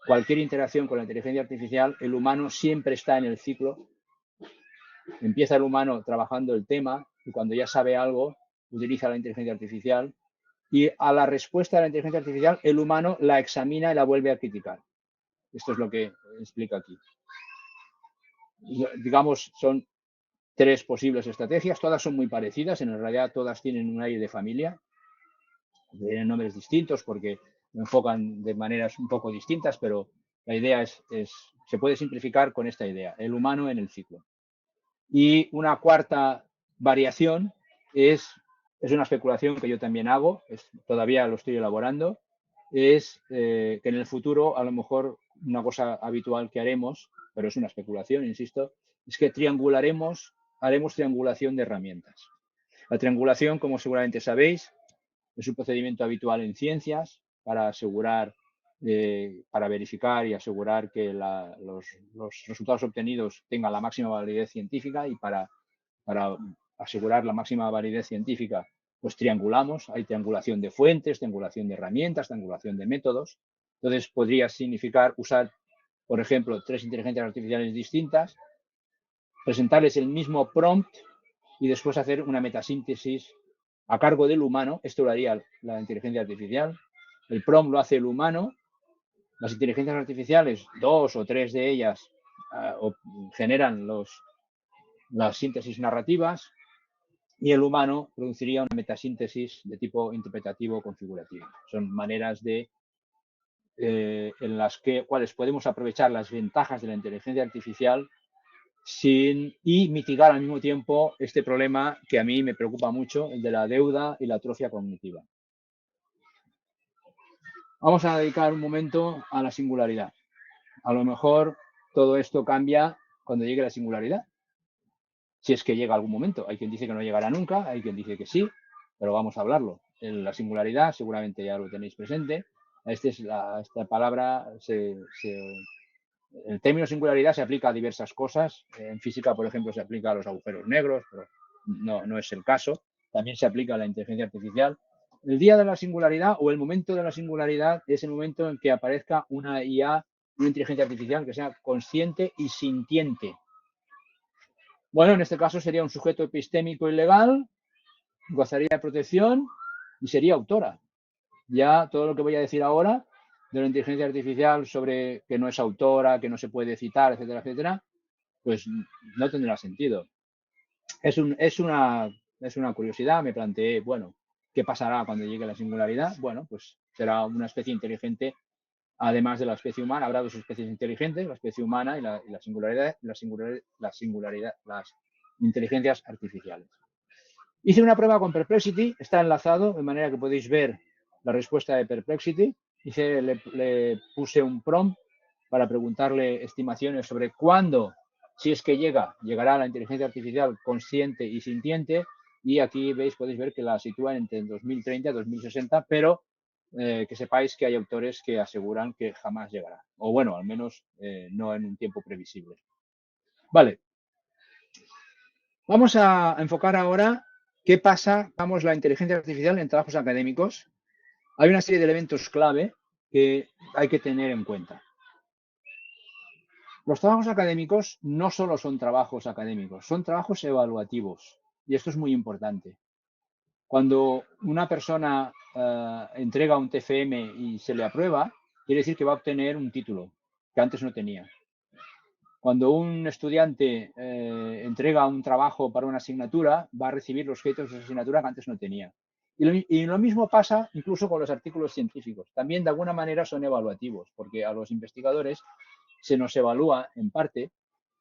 cualquier interacción con la inteligencia artificial, el humano siempre está en el ciclo. Empieza el humano trabajando el tema y cuando ya sabe algo, utiliza la inteligencia artificial y a la respuesta de la inteligencia artificial, el humano la examina y la vuelve a criticar. Esto es lo que explica aquí. Digamos, son tres posibles estrategias, todas son muy parecidas, en realidad todas tienen un aire de familia, tienen nombres distintos porque enfocan de maneras un poco distintas, pero la idea se puede simplificar con esta idea, el humano en el ciclo. Y una cuarta variación es una especulación que yo también hago, todavía lo estoy elaborando, es que en el futuro a lo mejor una cosa habitual que haremos, pero es una especulación, insisto, es que haremos triangulación de herramientas. La triangulación, como seguramente sabéis, es un procedimiento habitual en ciencias para asegurar, para verificar y asegurar que los resultados obtenidos tengan la máxima validez científica, y para asegurar la máxima validez científica, pues triangulamos. Hay triangulación de fuentes, triangulación de herramientas, triangulación de métodos. Entonces podría significar usar, por ejemplo, 3 inteligencias artificiales distintas, presentarles el mismo prompt y después hacer una metasíntesis a cargo del humano. Esto lo haría la inteligencia artificial. El prompt lo hace el humano. Las inteligencias artificiales, 2 o 3 de ellas, generan las síntesis narrativas, y el humano produciría una metasíntesis de tipo interpretativo configurativo. Son maneras en las cuales podemos aprovechar las ventajas de la inteligencia artificial y mitigar al mismo tiempo este problema que a mí me preocupa mucho, el de la deuda y la atrofia cognitiva. Vamos a dedicar un momento a la singularidad. A lo mejor todo esto cambia cuando llegue la singularidad, si es que llega algún momento. Hay quien dice que no llegará nunca, hay quien dice que sí, pero vamos a hablarlo. La singularidad seguramente ya lo tenéis presente. Esta palabra, el término singularidad se aplica a diversas cosas. En física, por ejemplo, se aplica a los agujeros negros, pero no es el caso. También se aplica a la inteligencia artificial. El día de la singularidad, o el momento de la singularidad, es el momento en que aparezca una IA, una inteligencia artificial que sea consciente y sintiente. Bueno, en este caso sería un sujeto epistémico y legal, gozaría de protección y sería autora. Ya todo lo que voy a decir ahora de la inteligencia artificial sobre que no es autora, que no se puede citar, etcétera, etcétera, pues no tendrá sentido. Es una curiosidad. Me planteé, bueno, ¿qué pasará cuando llegue la singularidad? Bueno, pues será una especie inteligente. Además de la especie humana, habrá 2 especies inteligentes, la especie humana y la singularidad, las inteligencias artificiales. Hice una prueba con Perplexity, está enlazado, de manera que podéis ver la respuesta de Perplexity. Le puse un prompt para preguntarle estimaciones sobre cuándo, si es que llegará la inteligencia artificial consciente y sintiente, y aquí podéis ver que la sitúan entre 2030 y 2060, pero que sepáis que hay autores que aseguran que jamás llegará, o bueno, al menos no en un tiempo previsible. Vale. Vamos a enfocar ahora qué pasa, la inteligencia artificial en trabajos académicos. Hay una serie de elementos clave que hay que tener en cuenta. Los trabajos académicos no solo son trabajos académicos, son trabajos evaluativos, y esto es muy importante. Cuando una persona entrega un TFM y se le aprueba, quiere decir que va a obtener un título que antes no tenía. Cuando un estudiante entrega un trabajo para una asignatura, va a recibir los créditos de esa asignatura que antes no tenía. Y lo mismo pasa incluso con los artículos científicos. También de alguna manera son evaluativos, porque a los investigadores se nos evalúa en parte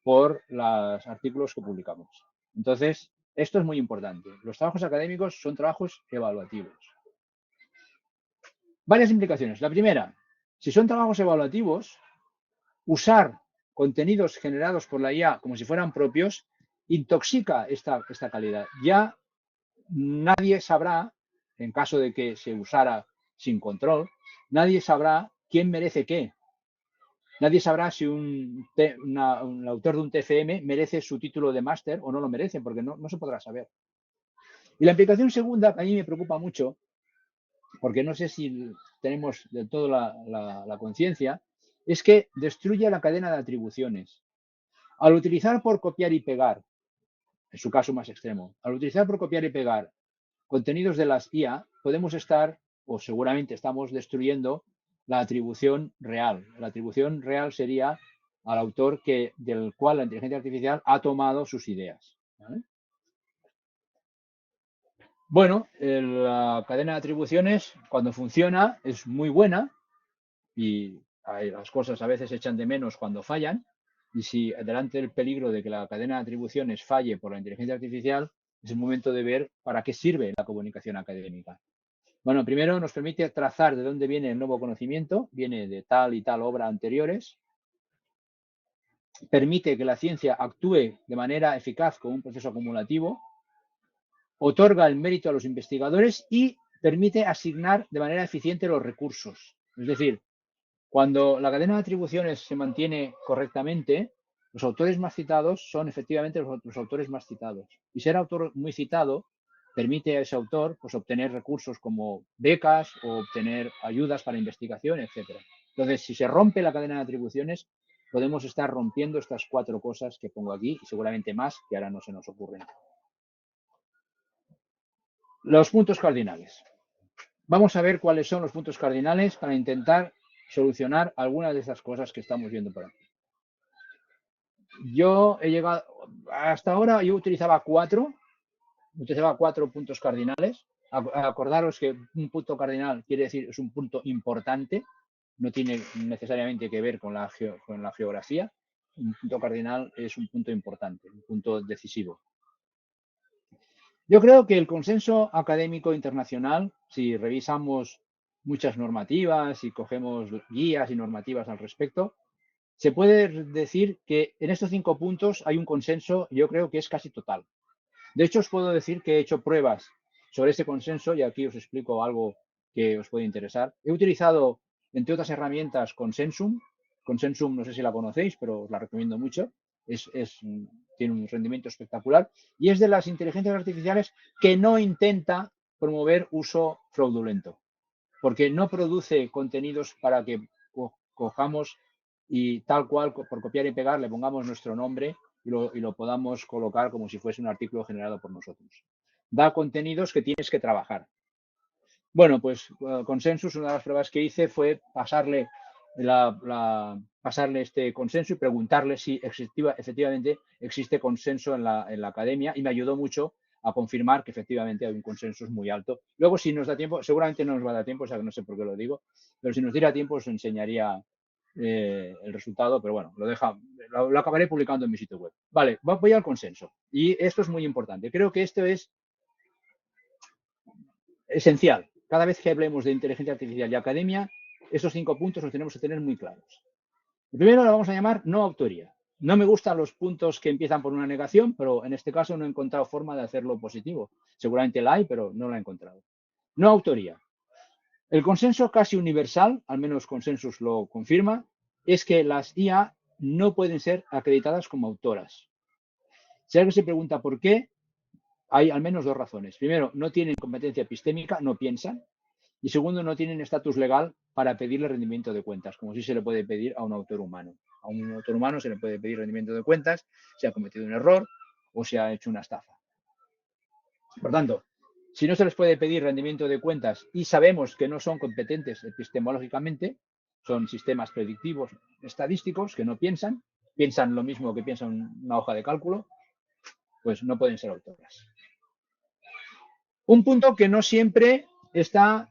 por los artículos que publicamos. Entonces, esto es muy importante. Los trabajos académicos son trabajos evaluativos. Varias implicaciones. La primera, si son trabajos evaluativos, usar contenidos generados por la IA como si fueran propios intoxica esta calidad. Ya nadie sabrá, en caso de que se usara sin control, nadie sabrá quién merece qué. Nadie sabrá si un autor de un TFM merece su título de máster o no lo merece, porque no se podrá saber. Y la implicación segunda, que a mí me preocupa mucho, porque no sé si tenemos del todo la conciencia, es que destruye la cadena de atribuciones. Al utilizar por copiar y pegar, en su caso más extremo, al utilizar por copiar y pegar contenidos de las IA, podemos estar, o seguramente estamos destruyendo la atribución real. La atribución real sería al autor del cual la inteligencia artificial ha tomado sus ideas. ¿Vale? Bueno, la cadena de atribuciones, cuando funciona, es muy buena, y las cosas a veces echan de menos cuando fallan. Y si delante del peligro de que la cadena de atribuciones falle por la inteligencia artificial, es el momento de ver para qué sirve la comunicación académica. Bueno, primero nos permite trazar de dónde viene el nuevo conocimiento, viene de tal y tal obra anteriores. Permite que la ciencia actúe de manera eficaz como un proceso acumulativo. otorga el mérito a los investigadores y permite asignar de manera eficiente los recursos. Es decir, cuando la cadena de atribuciones se mantiene correctamente, los autores más citados son efectivamente los autores más citados. Y ser autor muy citado permite a ese autor pues, obtener recursos como becas o obtener ayudas para investigación, etc. Entonces, si se rompe la cadena de atribuciones, podemos estar rompiendo estas 4 cosas que pongo aquí y seguramente más que ahora no se nos ocurren. Los puntos cardinales. Vamos a ver cuáles son los puntos cardinales para intentar solucionar algunas de estas cosas que estamos viendo por aquí. Yo he llegado, hasta ahora yo utilizaba 4 puntos cardinales. Acordaros que un punto cardinal quiere decir es un punto importante, no tiene necesariamente que ver con la geografía. Un punto cardinal es un punto importante, un punto decisivo. Yo creo que el consenso académico internacional, si revisamos muchas normativas y cogemos guías y normativas al respecto, se puede decir que en estos 5 puntos hay un consenso, yo creo que es casi total. De hecho, os puedo decir que he hecho pruebas sobre ese consenso y aquí os explico algo que os puede interesar. He utilizado, entre otras herramientas, Consensum. Consensum, no sé si la conocéis, pero os la recomiendo mucho. Tiene un rendimiento espectacular y es de las inteligencias artificiales que no intenta promover uso fraudulento, porque no produce contenidos para que cojamos y tal cual, por copiar y pegar, le pongamos nuestro nombre y lo podamos colocar como si fuese un artículo generado por nosotros. Da contenidos que tienes que trabajar. Bueno, pues Consensus, una de las pruebas que hice fue pasarle este consenso y preguntarle si efectivamente existe consenso en la academia y me ayudó mucho a confirmar que efectivamente hay un consenso muy alto. Luego, si nos da tiempo, seguramente no nos va a dar tiempo, o sea que no sé por qué lo digo, pero si nos diera tiempo os enseñaría el resultado, pero bueno, lo acabaré publicando en mi sitio web. Vale, voy al consenso. Y esto es muy importante. Creo que esto es esencial. Cada vez que hablemos de inteligencia artificial y academia, estos 5 puntos los tenemos que tener muy claros. El primero lo vamos a llamar no autoría. No me gustan los puntos que empiezan por una negación, pero en este caso no he encontrado forma de hacerlo positivo. Seguramente la hay, pero no la he encontrado. No autoría. El consenso casi universal, al menos Consensus lo confirma, es que las IA no pueden ser acreditadas como autoras. Si alguien se pregunta por qué, hay al menos 2 razones. Primero, no tienen competencia epistémica, no piensan. Y segundo, no tienen estatus legal para pedirle rendimiento de cuentas, como si se le puede pedir a un autor humano. A un autor humano se le puede pedir rendimiento de cuentas si ha cometido un error o si ha hecho una estafa. Por tanto, si no se les puede pedir rendimiento de cuentas y sabemos que no son competentes epistemológicamente, son sistemas predictivos estadísticos que no piensan lo mismo que piensa una hoja de cálculo, pues no pueden ser autoras. Un punto que no siempre está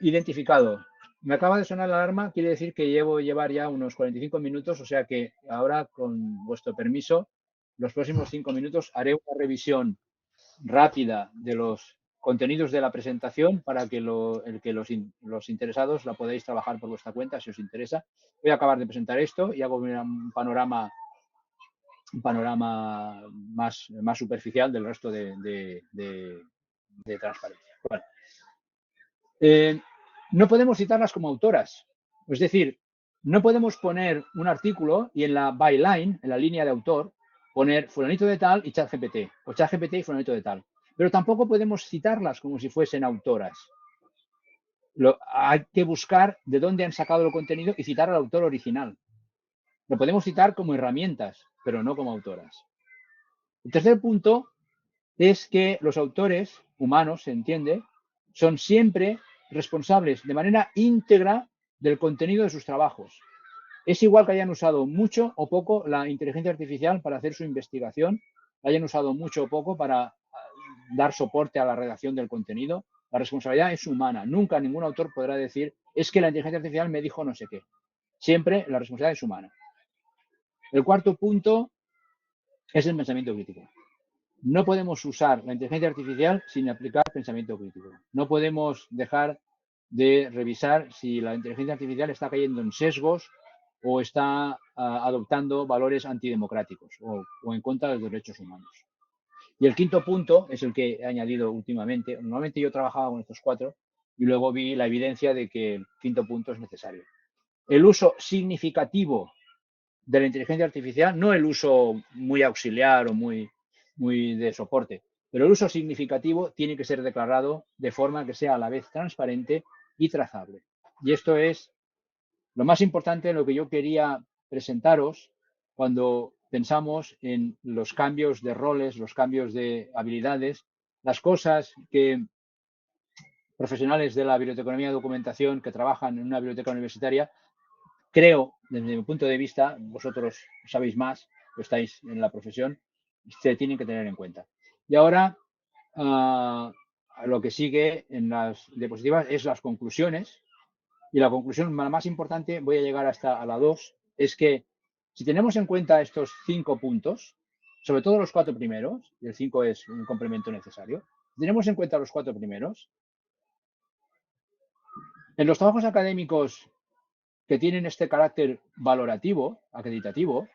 identificado. Me acaba de sonar la alarma, quiere decir que llevar ya unos 45 minutos, o sea que ahora, con vuestro permiso, los próximos 5 minutos haré una revisión rápida de los contenidos de la presentación para que los interesados la podáis trabajar por vuestra cuenta si os interesa. Voy a acabar de presentar esto y hago un panorama más superficial del resto de transparencia. Bueno. No podemos citarlas como autoras. Es decir, no podemos poner un artículo y en la byline, en la línea de autor, poner fulanito de tal y ChatGPT, o ChatGPT y fulanito de tal. Pero tampoco podemos citarlas como si fuesen autoras. Hay que buscar de dónde han sacado el contenido y citar al autor original. Lo podemos citar como herramientas, pero no como autoras. El tercer punto es que los autores humanos, se entiende, son siempre responsables de manera íntegra del contenido de sus trabajos. Es igual que hayan usado mucho o poco la inteligencia artificial para hacer su investigación, hayan usado mucho o poco para dar soporte a la redacción del contenido. La responsabilidad es humana. Nunca ningún autor podrá decir, es que la inteligencia artificial me dijo no sé qué. Siempre la responsabilidad es humana. El cuarto punto es el pensamiento crítico. No podemos usar la inteligencia artificial sin aplicar pensamiento crítico. No podemos dejar de revisar si la inteligencia artificial está cayendo en sesgos o está adoptando valores antidemocráticos o en contra de los derechos humanos. Y el quinto punto es el que he añadido últimamente. Normalmente yo trabajaba con estos cuatro y luego vi la evidencia de que el quinto punto es necesario. El uso significativo de la inteligencia artificial, no el uso muy auxiliar o muy de soporte, pero el uso significativo tiene que ser declarado de forma que sea a la vez transparente y trazable. Y esto es lo más importante, lo que yo quería presentaros cuando pensamos en los cambios de roles, los cambios de habilidades, las cosas que profesionales de la biblioteconomía de documentación que trabajan en una biblioteca universitaria, creo, desde mi punto de vista, vosotros sabéis más, que estáis en la profesión, se tienen que tener en cuenta. Y ahora, lo que sigue en las diapositivas es las conclusiones. Y la conclusión más importante, voy a llegar hasta a la 2, es que si tenemos en cuenta estos 5 puntos, sobre todo los 4 primeros, y el 5 es un complemento necesario, si tenemos en cuenta los 4 primeros, en los trabajos académicos que tienen este carácter valorativo, acreditativo,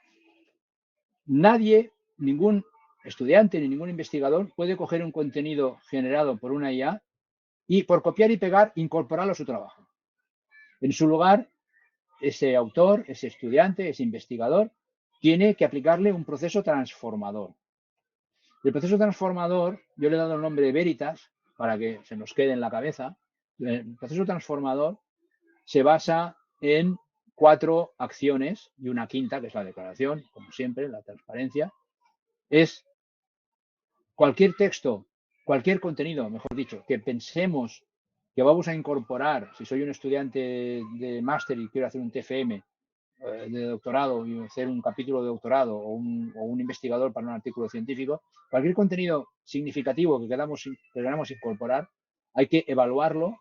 nadie, ningún estudiante ni ningún investigador puede coger un contenido generado por una IA y por copiar y pegar incorporarlo a su trabajo. En su lugar, ese autor, ese estudiante, ese investigador, tiene que aplicarle un proceso transformador. El proceso transformador, yo le he dado el nombre de Veritas para que se nos quede en la cabeza. El proceso transformador se basa en 4 acciones y una quinta, que es la declaración, como siempre, la transparencia. Es cualquier texto, cualquier contenido, mejor dicho, que pensemos que vamos a incorporar, si soy un estudiante de máster y quiero hacer un TFM de doctorado y hacer un capítulo de doctorado o un investigador para un artículo científico, cualquier contenido significativo que queramos incorporar, hay que evaluarlo,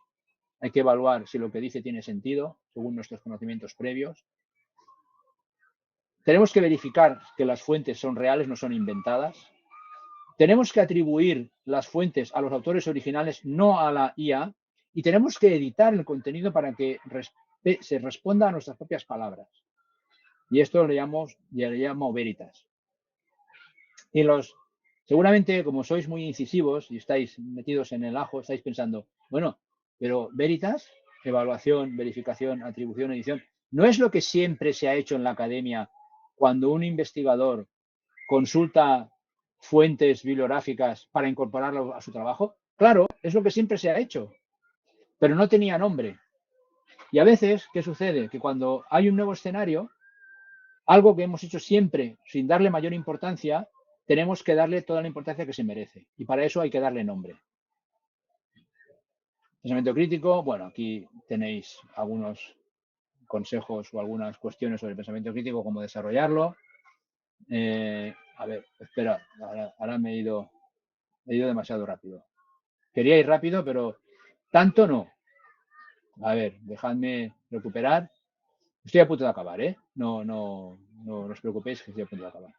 hay que evaluar si lo que dice tiene sentido, según nuestros conocimientos previos. Tenemos que verificar que las fuentes son reales, no son inventadas. Tenemos que atribuir las fuentes a los autores originales, no a la IA, y tenemos que editar el contenido para que se responda a nuestras propias palabras. Y esto le llamo Veritas. Y seguramente, como sois muy incisivos y estáis metidos en el ajo, estáis pensando, bueno, pero Veritas, evaluación, verificación, atribución, edición, ¿no es lo que siempre se ha hecho en la academia cuando un investigador consulta fuentes bibliográficas para incorporarlo a su trabajo? Claro, es lo que siempre se ha hecho, pero no tenía nombre. Y a veces, ¿qué sucede? Que cuando hay un nuevo escenario, algo que hemos hecho siempre sin darle mayor importancia, tenemos que darle toda la importancia que se merece. Y para eso hay que darle nombre. Pensamiento crítico, bueno, aquí tenéis algunos consejos o algunas cuestiones sobre el pensamiento crítico, cómo desarrollarlo. A ver, espera, ahora me he ido demasiado rápido. Quería ir rápido, pero tanto no. A ver, dejadme recuperar. Estoy a punto de acabar, ¿eh? No os preocupéis que estoy a punto de acabar.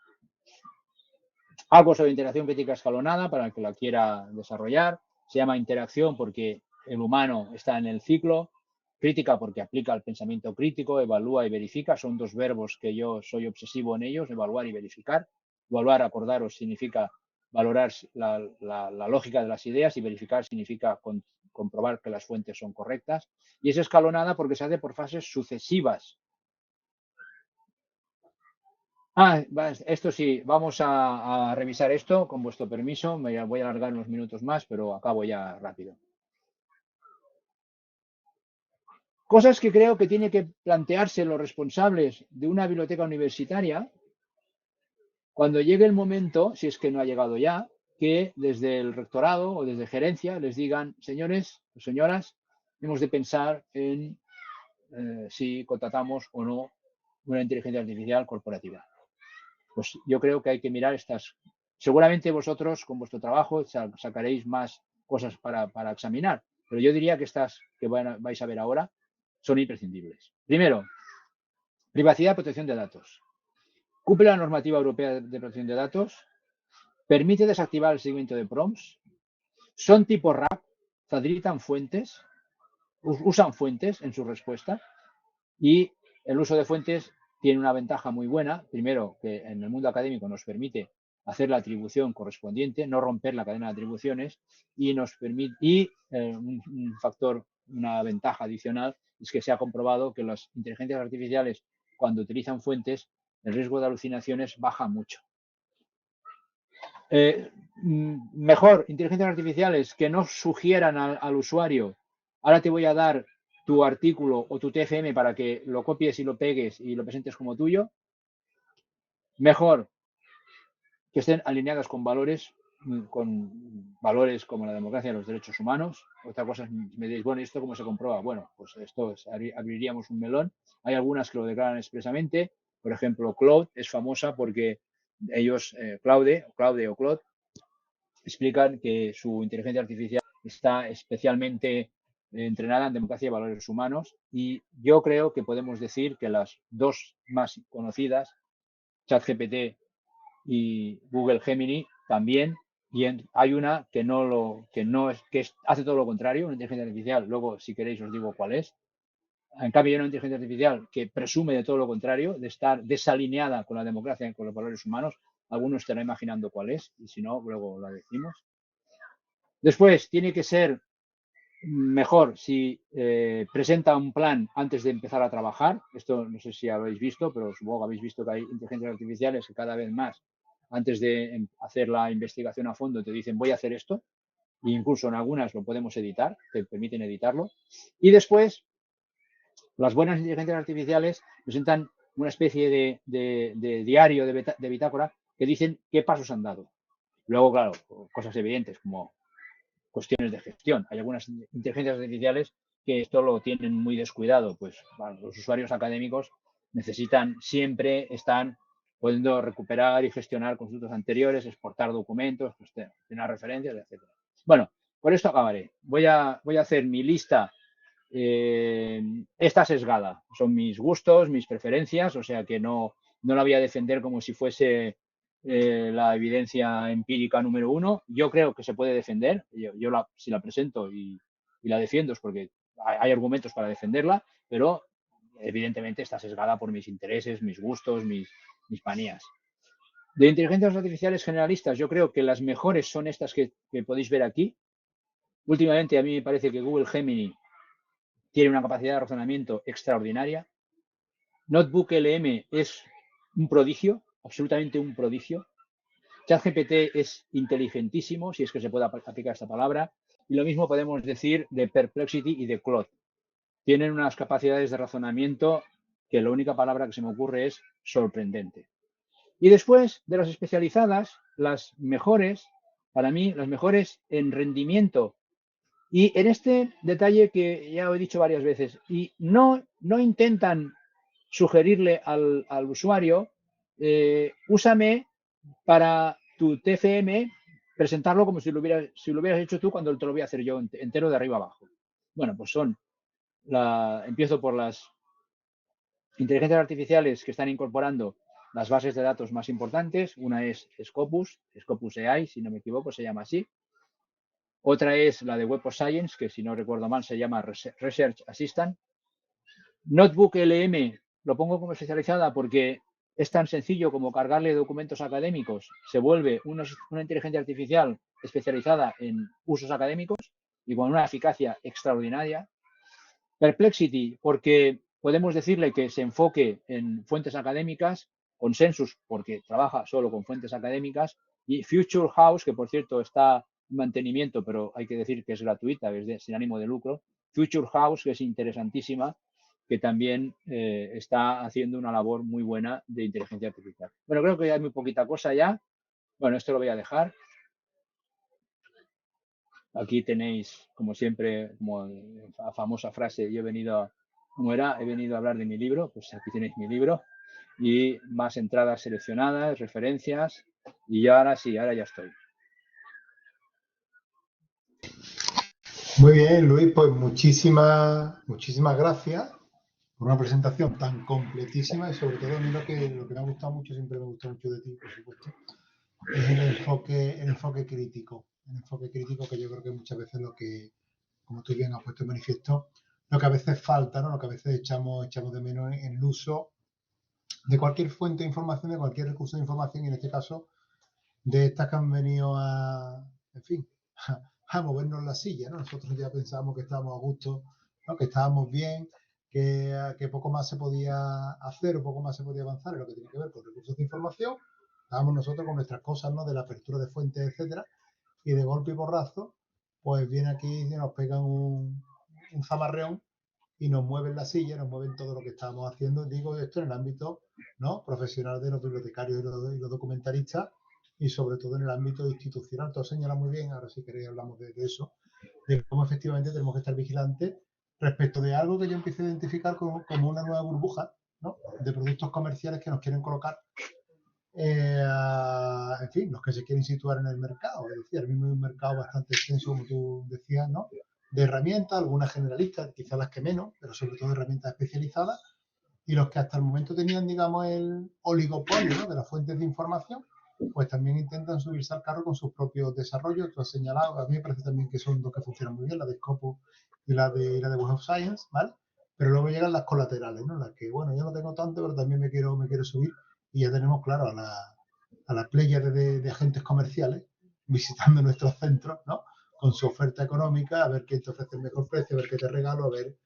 Algo sobre interacción crítica escalonada para el que la quiera desarrollar. Se llama interacción porque el humano está en el ciclo. Crítica porque aplica el pensamiento crítico, evalúa y verifica. Son 2 verbos que yo soy obsesivo en ellos, evaluar y verificar. Evaluar, acordaros, significa valorar la lógica de las ideas y verificar significa comprobar que las fuentes son correctas. Y es escalonada porque se hace por fases sucesivas. Esto sí, vamos a revisar esto con vuestro permiso. Me voy a alargar unos minutos más, pero acabo ya rápido. Cosas que creo que tiene que plantearse los responsables de una biblioteca universitaria cuando llegue el momento, si es que no ha llegado ya, que desde el rectorado o desde gerencia les digan, señores o señoras, hemos de pensar en si contratamos o no una inteligencia artificial corporativa. Pues yo creo que hay que mirar estas. Seguramente vosotros con vuestro trabajo sacaréis más cosas para examinar, pero yo diría que estas que vais a ver ahora son imprescindibles. Primero, privacidad y protección de datos. Cumple la normativa europea de protección de datos, permite desactivar el seguimiento de prompts, son tipo RAP, facilitan fuentes, usan fuentes en su respuesta y el uso de fuentes tiene una ventaja muy buena. Primero, que en el mundo académico nos permite hacer la atribución correspondiente, no romper la cadena de atribuciones y nos permite, un factor, una ventaja adicional es que se ha comprobado que las inteligencias artificiales, cuando utilizan fuentes, el riesgo de alucinaciones baja mucho. Mejor, inteligencias artificiales que no sugieran al usuario, ahora te voy a dar tu artículo o tu TFM para que lo copies y lo pegues y lo presentes como tuyo. Mejor, que estén alineadas con valores como la democracia y los derechos humanos. Otra cosa es, me diréis, bueno, ¿y esto cómo se comprueba? Bueno, pues esto abriríamos un melón. Hay algunas que lo declaran expresamente. Por ejemplo, Claude es famosa porque ellos, Claude, explican que su inteligencia artificial está especialmente entrenada en democracia y valores humanos. Y yo creo que podemos decir que las dos más conocidas, ChatGPT y Google Gemini también, y hay una que hace todo lo contrario, una inteligencia artificial, luego si queréis os digo cuál es. En cambio hay una inteligencia artificial que presume de todo lo contrario, de estar desalineada con la democracia y con los valores humanos. Algunos estarán imaginando cuál es, y si no, luego la decimos. Después, tiene que ser mejor si presenta un plan antes de empezar a trabajar. Esto no sé si habéis visto, pero supongo que habéis visto que hay inteligencias artificiales que cada vez más, antes de hacer la investigación a fondo, te dicen voy a hacer esto. E incluso en algunas lo podemos editar, te permiten editarlo. Y después, las buenas inteligencias artificiales presentan una especie de diario, de bitácora, que dicen qué pasos han dado. Luego, claro, cosas evidentes como cuestiones de gestión. Hay algunas inteligencias artificiales que esto lo tienen muy descuidado, pues bueno, los usuarios académicos necesitan siempre están pudiendo recuperar y gestionar consultas anteriores, exportar documentos, gestionar referencias, etc. Bueno, con esto acabaré. Voy a hacer mi lista. Esta sesgada. Son mis gustos, mis preferencias, o sea que no la voy a defender como si fuese la evidencia empírica número uno. Yo creo que se puede defender. Si la presento y la defiendo es porque hay argumentos para defenderla, pero evidentemente está sesgada por mis intereses, mis gustos, mis manías. De inteligencias artificiales generalistas, yo creo que las mejores son estas que podéis ver aquí. Últimamente a mí me parece que Google Gemini tiene una capacidad de razonamiento extraordinaria. Notebook LM es un prodigio, absolutamente un prodigio. ChatGPT es inteligentísimo, si es que se puede aplicar esta palabra. Y lo mismo podemos decir de Perplexity y de Claude. Tienen unas capacidades de razonamiento que la única palabra que se me ocurre es sorprendente. Y después de las especializadas, las mejores, para mí, las mejores en rendimiento. Y en este detalle que ya he dicho varias veces, y no intentan sugerirle al usuario, úsame para tu TFM, presentarlo como si lo hubieras hecho tú cuando te lo voy a hacer yo entero de arriba abajo. Bueno, pues empiezo por las inteligencias artificiales que están incorporando las bases de datos más importantes. Una es Scopus AI, si no me equivoco, se llama así. Otra es la de Web of Science, que si no recuerdo mal se llama Research Assistant. Notebook LM lo pongo como especializada porque es tan sencillo como cargarle documentos académicos. Se vuelve una inteligencia artificial especializada en usos académicos y con una eficacia extraordinaria. Perplexity, porque podemos decirle que se enfoque en fuentes académicas. Consensus, porque trabaja solo con fuentes académicas. Y Future House, que por cierto está en mantenimiento, pero hay que decir que es gratuita, es sin ánimo de lucro. Future House, que es interesantísima, que también está haciendo una labor muy buena de inteligencia artificial. Bueno, creo que ya hay muy poquita cosa ya. Bueno, esto lo voy a dejar. Aquí tenéis, como siempre, como la famosa frase, yo he venido a hablar de mi libro, pues aquí tenéis mi libro y más entradas seleccionadas, referencias y ahora sí, ahora ya estoy.
Muy bien, Luis, pues muchísimas gracias por una presentación tan completísima y sobre todo a mí lo que me ha gustado mucho, siempre me gusta mucho de ti, por supuesto, es el enfoque crítico. El enfoque crítico que yo creo que muchas veces lo que, como tú bien has puesto en manifiesto, lo que a veces falta, ¿no? Lo que a veces echamos de menos en el uso de cualquier fuente de información, de cualquier recurso de información, y en este caso de estas que han venido en fin, a movernos la silla, ¿no? Nosotros ya pensábamos que estábamos a gusto, ¿no? Que estábamos bien, que poco más se podía hacer o poco más se podía avanzar en lo que tiene que ver con recursos de información. Estábamos nosotros con nuestras cosas, ¿no? De la apertura de fuentes, etcétera, y de golpe y porrazo, pues viene aquí y nos pegan un zamarreón y nos mueven la silla, nos mueven todo lo que estábamos haciendo. Digo esto en el ámbito, ¿no? Profesional de los bibliotecarios y los documentaristas, y sobre todo en el ámbito institucional. Todo señala muy bien, ahora si queréis hablamos de eso, de cómo efectivamente tenemos que estar vigilantes respecto de algo que yo empiezo a identificar como una nueva burbuja, ¿no? De productos comerciales que nos quieren colocar, en fin, los que se quieren situar en el mercado. Es decir, ahora mismo hay un mercado bastante extenso, como tú decías, ¿no? De herramientas, algunas generalistas, quizás las que menos, pero sobre todo herramientas especializadas, y los que hasta el momento tenían, digamos, el oligopolio, ¿no? De las fuentes de información, pues también intentan subirse al carro con sus propios desarrollos. Tú has señalado, a mí me parece también que son dos que funcionan muy bien, la de Scopus y la de Web of Science, ¿vale? Pero luego llegan las colaterales, ¿no? Las que, bueno, yo no tengo tanto, pero también me quiero subir, y ya tenemos, claro, a la playa de agentes comerciales visitando nuestros centros, ¿no? Con su oferta económica, a ver quién te ofrece el mejor precio, a ver qué te regalo, a ver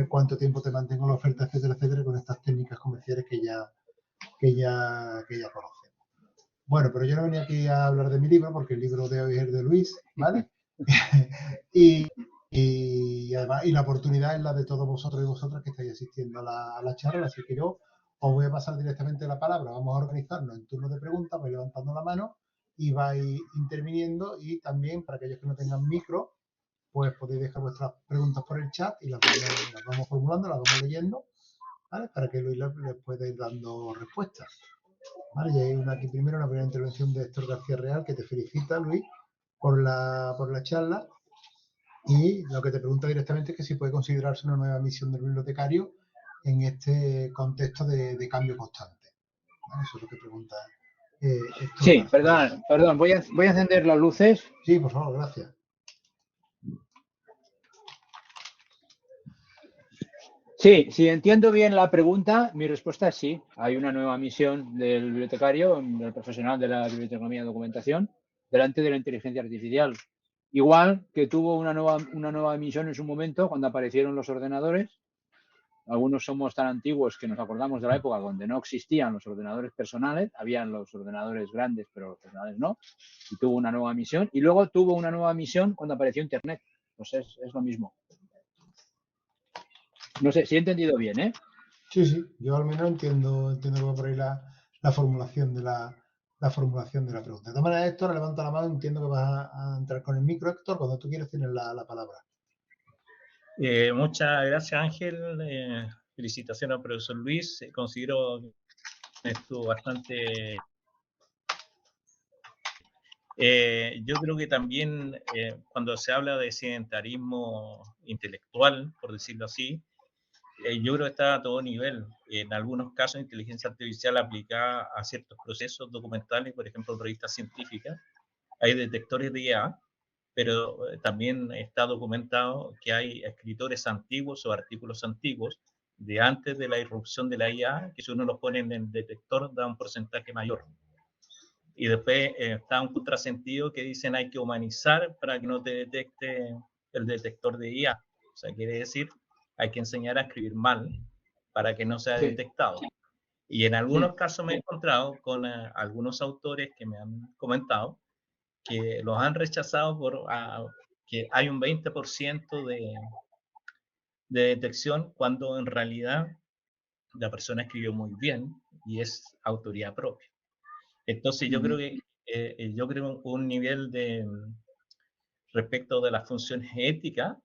cuánto tiempo te mantengo la oferta, etcétera, etcétera, con estas técnicas comerciales que ya conocemos. Bueno, pero yo no venía aquí a hablar de mi libro, porque el libro de hoy es el de Luis, ¿vale? y, además, y la oportunidad es la de todos vosotros y vosotras que estáis asistiendo a la charla, así que yo os voy a pasar directamente la palabra. Vamos a organizarnos en turnos de preguntas, vais levantando la mano y vais interviniendo, y también para aquellos que no tengan micro, pues podéis dejar vuestras preguntas por el chat y las vamos formulando, las vamos leyendo, ¿vale? Para que Luis les pueda ir dando respuestas, ¿vale? Y hay aquí primero una primera intervención de Héctor García Real, que te felicita, Luis, por la charla, y lo que te pregunta directamente es que si puede considerarse una nueva misión del bibliotecario en este contexto de cambio constante, ¿vale? Eso es lo que pregunta Héctor
Sí,
García Real.
perdón, voy a encender las luces.
Sí, por favor, gracias.
Sí, si entiendo bien la pregunta, mi respuesta es sí. Hay una nueva misión del bibliotecario, del profesional de la biblioteconomía y documentación, delante de la inteligencia artificial. Igual que tuvo una nueva misión en su momento cuando aparecieron los ordenadores. Algunos somos tan antiguos que nos acordamos de la época donde no existían los ordenadores personales, habían los ordenadores grandes, pero los personales no, y tuvo una nueva misión. Y luego tuvo una nueva misión cuando apareció Internet. Pues es lo mismo. No sé, si he entendido bien, ¿eh?
Sí, sí, yo al menos entiendo que va por ahí la formulación de la pregunta. De todas maneras, Héctor, levanta la mano, entiendo que vas a entrar con el micro. Héctor, cuando tú quieres tienes la palabra.
Muchas gracias, Ángel. Felicitaciones al profesor Luis. Considero que estuvo bastante. Yo creo que también cuando se habla de sedentarismo intelectual, por decirlo así, yo creo que está a todo nivel. En algunos casos, inteligencia artificial aplicada a ciertos procesos documentales, por ejemplo, revistas científicas, hay detectores de IA, pero también está documentado que hay escritores antiguos o artículos antiguos de antes de la irrupción de la IA, que si uno los pone en el detector da un porcentaje mayor. Y después está un contrasentido que dicen hay que humanizar para que no te detecte el detector de IA. O sea, quiere decir, hay que enseñar a escribir mal para que no sea
Sí,
detectado. Y en
sí.
algunos casos me he encontrado con algunos autores que me han comentado que los han rechazado por que hay un 20% de detección cuando en realidad la persona escribió muy bien y es autoría propia. Entonces yo creo un nivel de respecto de las funciones éticas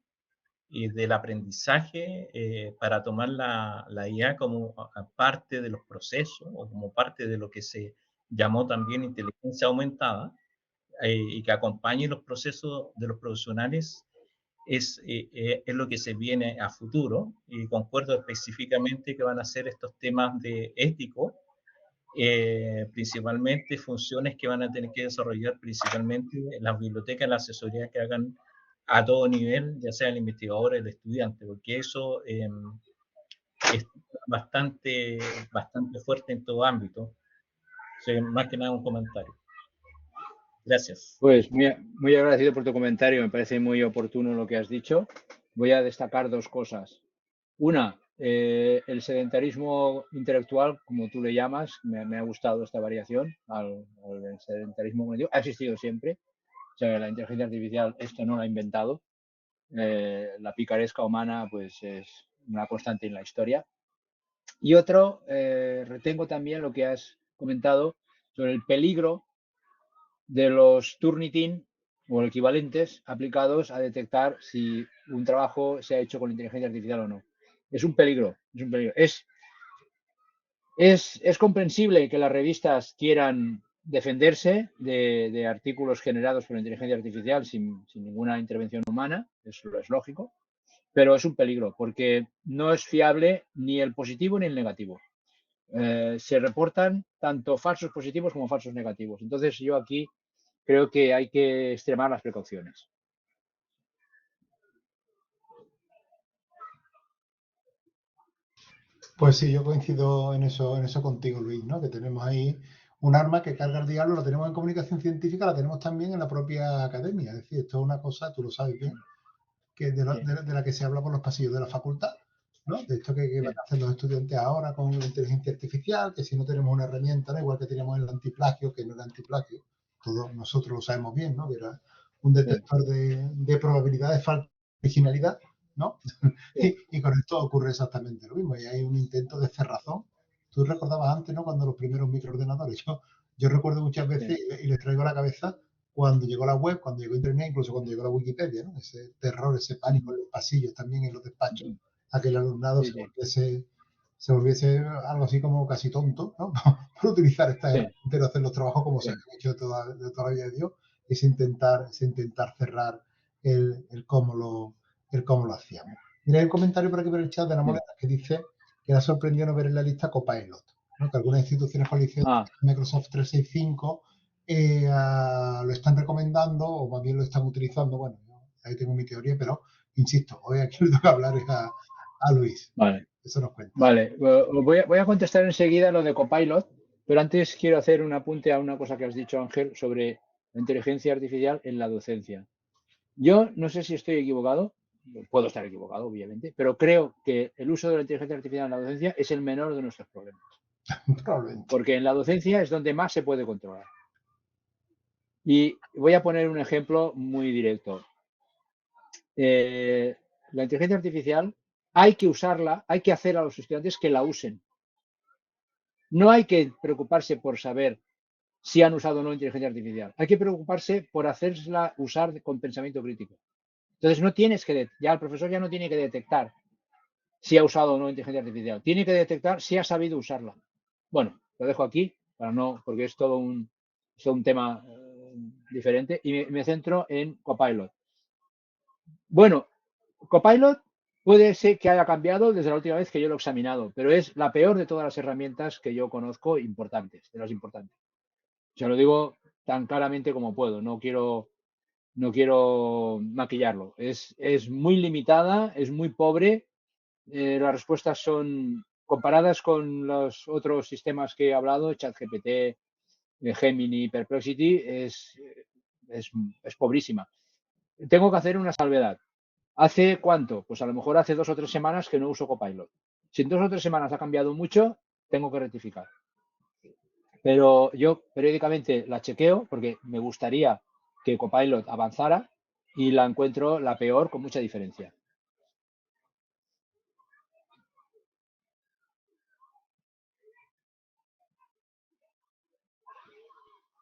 y del aprendizaje para tomar la IA como parte de los procesos o como parte de lo que se llamó también inteligencia aumentada y que acompañe los procesos de los profesionales es lo que se viene a futuro, y concuerdo específicamente que van a ser estos temas de ético, principalmente funciones que van a tener que desarrollar principalmente en las bibliotecas, las asesorías que hagan a todo nivel, ya sea el investigador o el estudiante, porque eso es bastante fuerte en todo ámbito. O sea, más que nada un comentario. Gracias.
Pues muy agradecido por tu comentario, me parece muy oportuno lo que has dicho. Voy a destacar dos cosas. Una, el sedentarismo intelectual, como tú le llamas, me ha gustado esta variación al sedentarismo cognitivo. Ha existido siempre. O sea, la inteligencia artificial esto no lo ha inventado. La picaresca humana pues es una constante en la historia. Y otro, retengo también lo que has comentado sobre el peligro de los Turnitin o equivalentes aplicados a detectar si un trabajo se ha hecho con inteligencia artificial o no. Es un peligro, es un peligro. Es comprensible que las revistas quieran defenderse de artículos generados por inteligencia artificial sin ninguna intervención humana, eso es lógico, pero es un peligro porque no es fiable ni el positivo ni el negativo. Se reportan tanto falsos positivos como falsos negativos. Entonces yo aquí creo que hay que extremar las precauciones.
Pues sí, yo coincido en eso contigo, Luis, ¿no? Que tenemos ahí un arma que carga el diablo, la tenemos en comunicación científica, la tenemos también en la propia academia. Es decir, esto es una cosa, tú lo sabes bien, que
Sí,
de la que se habla por los pasillos de la facultad, ¿no? De esto que van
sí,
a hacer los estudiantes ahora con la inteligencia artificial, que si no tenemos una herramienta, ¿no? Igual que teníamos el antiplagio, que no era antiplagio, todos nosotros lo sabemos bien, ¿no? Que era un
sí,
detector de probabilidad de falta de originalidad, ¿no?
sí,
Y con esto ocurre exactamente lo mismo, y hay un intento de cerrazón. Tú recordabas antes, ¿no? Cuando los primeros microordenadores, yo recuerdo muchas
sí,
veces, y les traigo a la cabeza, cuando llegó la web, cuando llegó Internet, incluso cuando llegó la Wikipedia, ¿no? Ese terror, ese pánico en los pasillos, también en los despachos, a que el alumnado
sí, sí,
se volviese algo así como casi tonto, ¿no? Por utilizar estas
sí,
herramientas, pero hacer los trabajos como se
sí,
han hecho de toda la vida de Dios, es intentar cerrar el cómo lo hacíamos. Mira, hay un comentario por aquí por el chat de Ana
sí.
Molina que dice que le ha sorprendido no ver en la lista Copilot, ¿no? Que algunas instituciones con licencia
Ah,
Microsoft 365 lo están recomendando o más bien lo están utilizando. Bueno, yo ahí tengo mi teoría, pero insisto, hoy aquí le toca hablar es a Luis.
vale,
Eso nos cuenta.
vale. Voy a contestar enseguida lo de Copilot, pero antes quiero hacer un apunte a una cosa que has dicho, Ángel, sobre la inteligencia artificial en la docencia. Yo no sé si estoy equivocado, puedo estar equivocado, obviamente, pero creo que el uso de la inteligencia artificial en la docencia es el menor de nuestros problemas,
Probablemente.
porque en la docencia es donde más se puede controlar. Y voy a poner un ejemplo muy directo. La inteligencia artificial hay que usarla, hay que hacer a los estudiantes que la usen. No hay que preocuparse por saber si han usado o no inteligencia artificial. Hay que preocuparse por hacerla usar con pensamiento crítico. Entonces no tienes que, ya el profesor ya no tiene que detectar si ha usado o no inteligencia artificial. Tiene que detectar si ha sabido usarla. Bueno, lo dejo aquí para no, porque es todo un tema diferente y me centro en Copilot. Bueno, Copilot puede ser que haya cambiado desde la última vez que yo lo he examinado, pero es la peor de todas las herramientas que yo conozco importantes, de las importantes. Se lo digo tan claramente como puedo, no quiero maquillarlo. Es muy limitada, es muy pobre. Las respuestas son comparadas con los otros sistemas que he hablado, ChatGPT, Gemini, Perplexity, es, es pobrísima. Tengo que hacer una salvedad. ¿Hace cuánto? Pues a lo mejor hace 2 o 3 semanas que no uso Copilot. Si en 2 o 3 semanas ha cambiado mucho, tengo que rectificar. Pero yo periódicamente la chequeo porque me gustaría que Copilot avanzara y la encuentro la peor con mucha diferencia.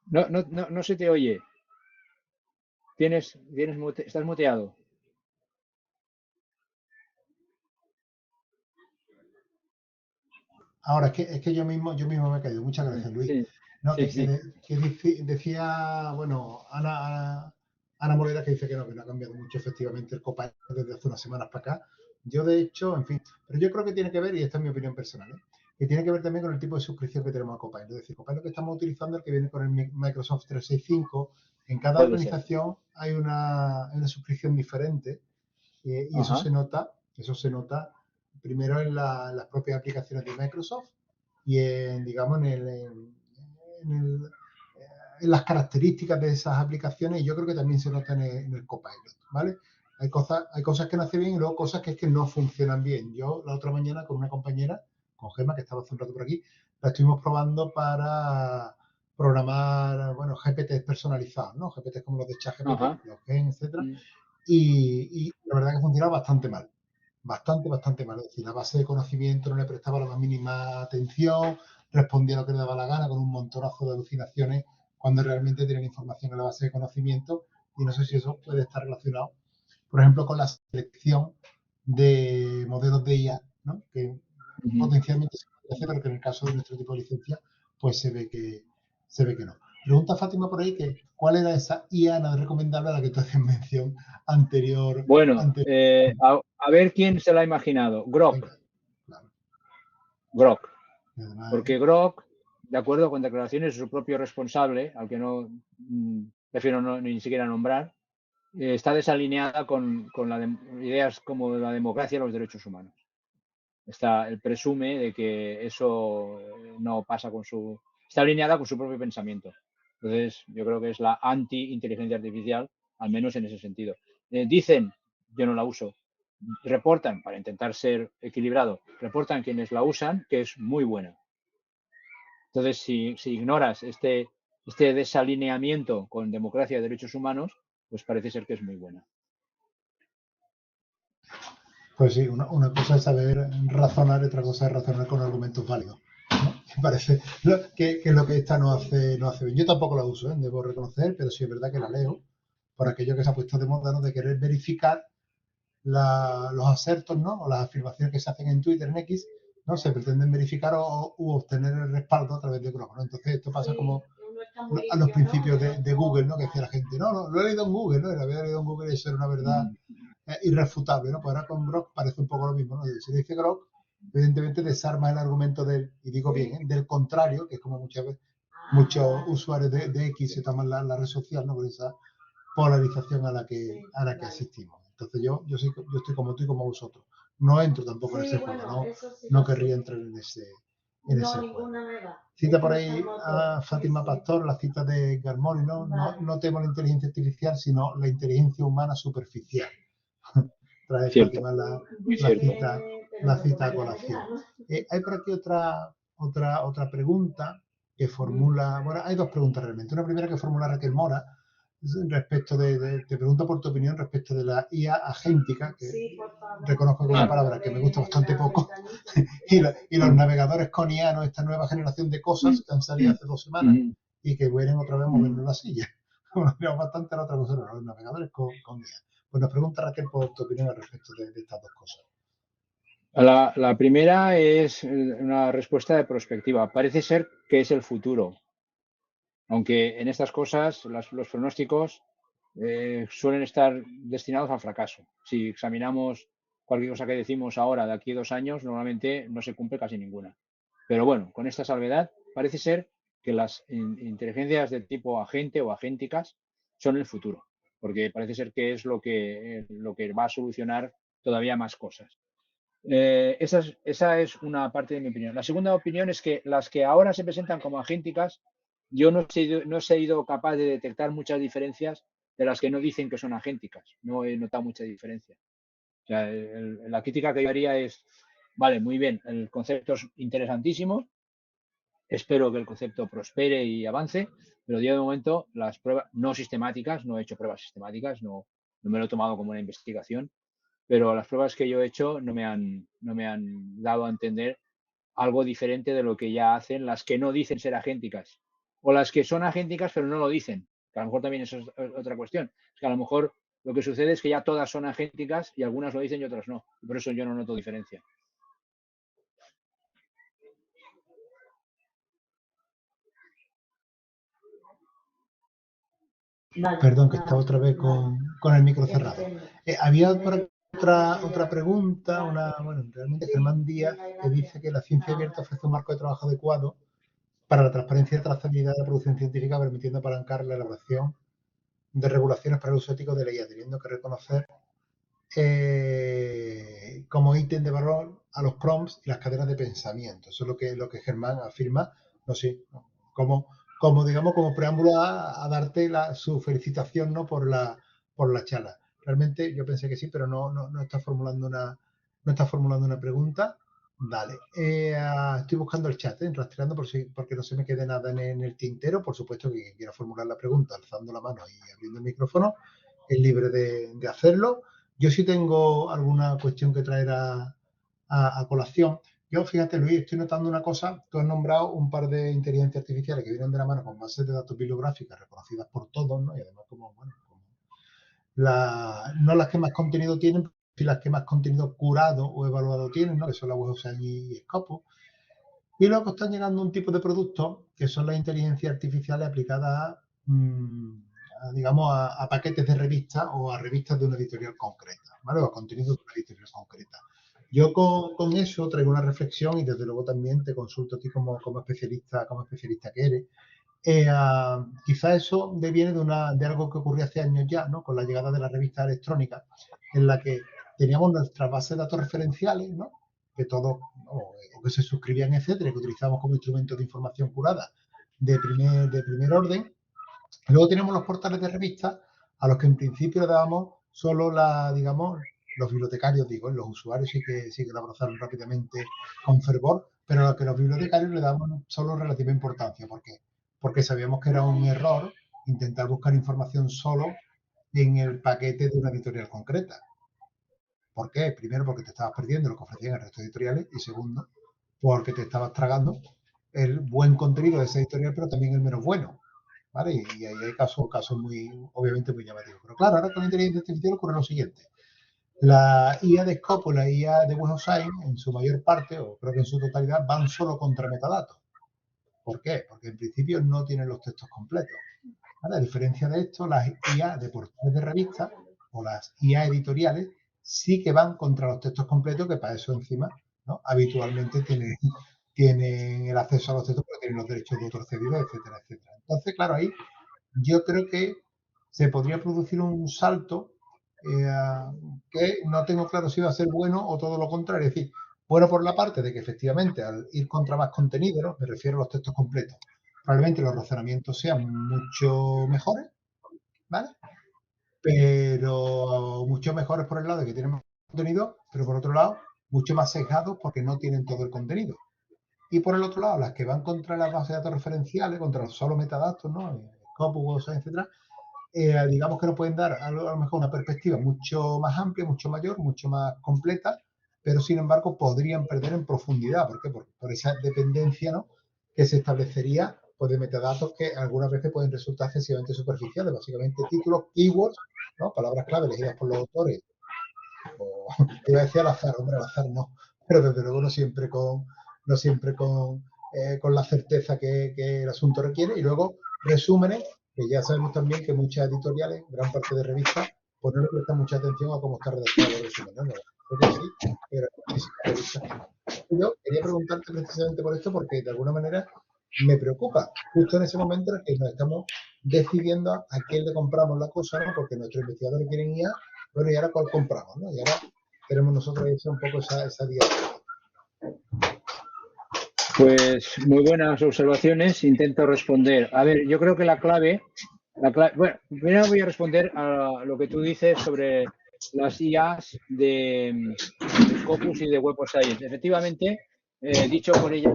No se te oye. Estás muteado.
Ahora, es que yo mismo me he caído. Muchas gracias, Luis.
Sí,
No,
sí, sí.
decía, bueno, Ana Molera que dice que no ha cambiado mucho efectivamente el Copilot desde hace unas semanas para acá. Yo, de hecho, en fin, pero yo creo que tiene que ver, y esta es mi opinión personal, que tiene que ver también con el tipo de suscripción que tenemos a Copilot. Es decir, Copilot que estamos utilizando, el que viene con el Microsoft 365, en cada
Puede ser.
organización hay una suscripción diferente y
Ajá.
eso se nota primero en las propias aplicaciones de Microsoft y en, digamos, en el en las características de esas aplicaciones, y yo creo que también se nota en el Copilot, ¿vale? Hay cosas que no hace bien y luego cosas que es que no funcionan bien. Yo la otra mañana con una compañera, con Gemma, que estaba hace un rato por aquí, la estuvimos probando para programar, bueno, GPTs personalizados, ¿no? GPTs como los de
Ajá.
ChatGPT, los Gen, etcétera.
Mm.
Y la verdad que funcionaba bastante mal. Bastante mal. Es decir, la base de conocimiento no le prestaba la más mínima atención, respondía lo que le daba la gana con un montonazo de alucinaciones cuando realmente tienen información en la base de conocimiento. Y no sé si eso puede estar relacionado, por ejemplo, con la selección de modelos de IA, ¿no? Que
Ujú.
potencialmente se puede hacer, pero que en el caso de nuestro tipo de licencia, pues se ve que no. Pregunta Fátima por ahí que cuál era esa IA no recomendable a la que tú hacías mención anterior.
Bueno, a ver quién se la ha imaginado. Grok.
Venga, claro.
Grok.
Y además,
Porque Grok, de acuerdo con declaraciones de su propio responsable, al que no prefiero ni siquiera nombrar, está desalineada con ideas como la democracia y los derechos humanos. Él presume de que eso no pasa está alineada con su propio pensamiento. Entonces, yo creo que es la anti-inteligencia artificial, al menos en ese sentido. Dicen, yo no la uso, reportan, para intentar ser equilibrado, reportan quienes la usan, que es muy buena. Entonces, si ignoras este desalineamiento con democracia y derechos humanos, pues parece ser que es muy buena.
pues sí, una cosa es saber razonar y otra cosa es razonar con argumentos válidos. ¿No? Me parece que lo que esta no hace bien. Yo tampoco la uso, debo reconocer, pero sí es verdad que la leo por aquello que se ha puesto de moda, ¿no? De querer verificar los asertos, ¿no? O las afirmaciones que se hacen en Twitter, en X, ¿no? Se pretenden verificar u obtener el respaldo a través de Chrome, ¿no? Entonces esto pasa como a los principios de Google, ¿no? Que decía la gente, no, lo he leído en Google, ¿no? Y lo había leído en Google y eso era una verdad irrefutable, ¿no? Pues ahora con Grok parece un poco lo mismo, ¿no? Si le dice Grok, evidentemente desarma el argumento y digo bien, del contrario, que es como muchas veces muchos usuarios de X se toman la red social, ¿no? Por esa polarización a la que asistimos. Entonces yo estoy como tú y como vosotros. No entro tampoco en ese juego, no querría entrar en ese juego. Cita por ahí a Fátima Pastor, la cita de Garmoni, no temo la inteligencia artificial, sino la inteligencia humana superficial. Trae
Cierto,
Fátima
muy cierto.
la cita a colación. Hay por aquí otra pregunta que formula, bueno, hay dos preguntas realmente. Una primera que formula Raquel Mora, respecto te pregunto por tu opinión respecto de la IA agéntica, que reconozco que es una palabra que me gusta bastante poco, y los navegadores con IA, ¿no? Esta nueva generación de cosas que han salido hace 2 semanas y que vuelven otra vez a movernos la silla. Bueno, miramos bastante a la otra cosa, los navegadores con IA. Pues nos pregunta Raquel por tu opinión al respecto de estas dos cosas.
La primera es una respuesta de prospectiva. Parece ser que es el futuro. Aunque en estas cosas los pronósticos suelen estar destinados al fracaso. Si examinamos cualquier cosa que decimos ahora de aquí a 2 años, normalmente no se cumple casi ninguna. Pero bueno, con esta salvedad, parece ser que las inteligencias de tipo agente o agénticas son el futuro, porque parece ser que es lo que va a solucionar todavía más cosas. Esa es una parte de mi opinión. La segunda opinión es que las que ahora se presentan como agénticas, yo no he sido capaz de detectar muchas diferencias de las que no dicen que son agénticas. No he notado mucha diferencia. O sea, la crítica que yo haría es, vale, muy bien, el concepto es interesantísimo, espero que el concepto prospere y avance, pero de momento las pruebas no sistemáticas, no he hecho pruebas sistemáticas, no me lo he tomado como una investigación, pero las pruebas que yo he hecho no me han dado a entender algo diferente de lo que ya hacen las que no dicen ser agénticas o las que son agénticas pero no lo dicen, que a lo mejor también eso es otra cuestión. Es que a lo mejor lo que sucede es que ya todas son agénticas y algunas lo dicen y otras no. Y por eso yo no noto diferencia.
Perdón, que estaba otra vez con el micro cerrado. Había otra pregunta, realmente Germán Díaz, que dice que la ciencia abierta ofrece un marco de trabajo adecuado para la transparencia y trazabilidad de la producción científica, permitiendo apalancar la elaboración de regulaciones para el uso ético de la IA, teniendo que reconocer como ítem de valor a los prompts y las cadenas de pensamiento. Eso es lo que Germán afirma. No sé, ¿cómo como digamos, como preámbulo a darte su felicitación, ¿no? por la charla. Realmente yo pensé que sí, pero no está formulando una pregunta. Vale. Estoy buscando el chat, rastreando porque no se me quede nada en el tintero. Por supuesto que quien quiera formular la pregunta, alzando la mano y abriendo el micrófono, es libre de hacerlo. Yo sí tengo alguna cuestión que traer a colación. Yo, fíjate, Luis, estoy notando una cosa. Tú has nombrado un par de inteligencias artificiales que vienen de la mano con bases de datos bibliográficas reconocidas por todos, ¿no? Y además como no las que más contenido tienen, sino las que más contenido curado o evaluado tienen, ¿no? Que son la WebOcean y Scopus. Y luego están llegando un tipo de productos que son las inteligencias artificiales aplicadas digamos, a paquetes de revistas o a revistas de una editorial concreta, ¿vale? O a contenido de una editorial concreta. Yo con eso traigo una reflexión y desde luego también te consulto a ti como especialista que eres. Quizá eso deviene de algo que ocurrió hace años ya, ¿no? Con la llegada de la revista electrónica, en la que teníamos nuestras bases de datos referenciales, ¿no? Que todos, o que se suscribían, etcétera, que utilizamos como instrumento de información curada de primer orden. Luego tenemos los portales de revistas a los que en principio le dábamos solo digamos, los bibliotecarios, los usuarios sí que lo abrazaron rápidamente con fervor, pero a los que los bibliotecarios le dábamos solo relativa importancia. ¿Por qué? Porque sabíamos que era un error intentar buscar información solo en el paquete de una editorial concreta. ¿Por qué? Primero, porque te estabas perdiendo lo que ofrecían el resto de editoriales, y segundo, porque te estabas tragando el buen contenido de esa editorial, pero también el menos bueno. ¿Vale? Y ahí hay casos obviamente muy llamativos. Pero claro, ahora con la inteligencia artificial ocurre lo siguiente. La IA de Scopus, la IA de WebOcean, en su mayor parte, o creo que en su totalidad, van solo contra metadatos. ¿Por qué? Porque en principio no tienen los textos completos. ¿Vale? A diferencia de esto, las IA de portales de revistas o las IA editoriales sí que van contra los textos completos, que para eso encima, ¿no? Habitualmente tienen el acceso a los textos porque tienen los derechos de autor cedidos, etcétera, etcétera. Entonces, claro, ahí yo creo que se podría producir un salto que no tengo claro si va a ser bueno o todo lo contrario. Es decir, bueno por la parte de que efectivamente al ir contra más contenido, ¿no? Me refiero a los textos completos, probablemente los razonamientos sean mucho mejores, ¿vale? Pero mucho mejores por el lado de que tienen más contenido, pero por otro lado, mucho más sesgados porque no tienen todo el contenido. Y por el otro lado, las que van contra las bases de datos referenciales, contra los solo metadatos, ¿no? Scopus, etcétera, digamos que nos pueden dar a lo mejor una perspectiva mucho más amplia, mucho mayor, mucho más completa, pero sin embargo podrían perder en profundidad. ¿Por qué? Por esa dependencia, ¿no? Que se establecería pues, de metadatos que algunas veces pueden resultar excesivamente superficiales, básicamente títulos, keywords, ¿no? Palabras clave elegidas por los autores. O, iba a decir al azar, hombre, al azar no, pero desde luego no siempre con la certeza que el asunto requiere. Y luego resúmenes, que ya sabemos también que muchas editoriales, gran parte de revistas, pues no le prestan mucha atención a cómo está redactado el resumen. ¿No? Creo que sí, pero yo quería preguntarte precisamente por esto, porque de alguna manera me preocupa, justo en ese momento en el que nos estamos decidiendo a quién le compramos la cosa, ¿no? Porque nuestros investigadores quieren IA, bueno, y ahora cuál compramos, ¿no? Y ahora tenemos nosotros esa un poco esa dialéctica.
Pues muy buenas observaciones, intento responder. A ver, yo creo que la clave, bueno, primero voy a responder a lo que tú dices sobre las IAs de Scopus y de Web of Science. Efectivamente, dicho por ellas,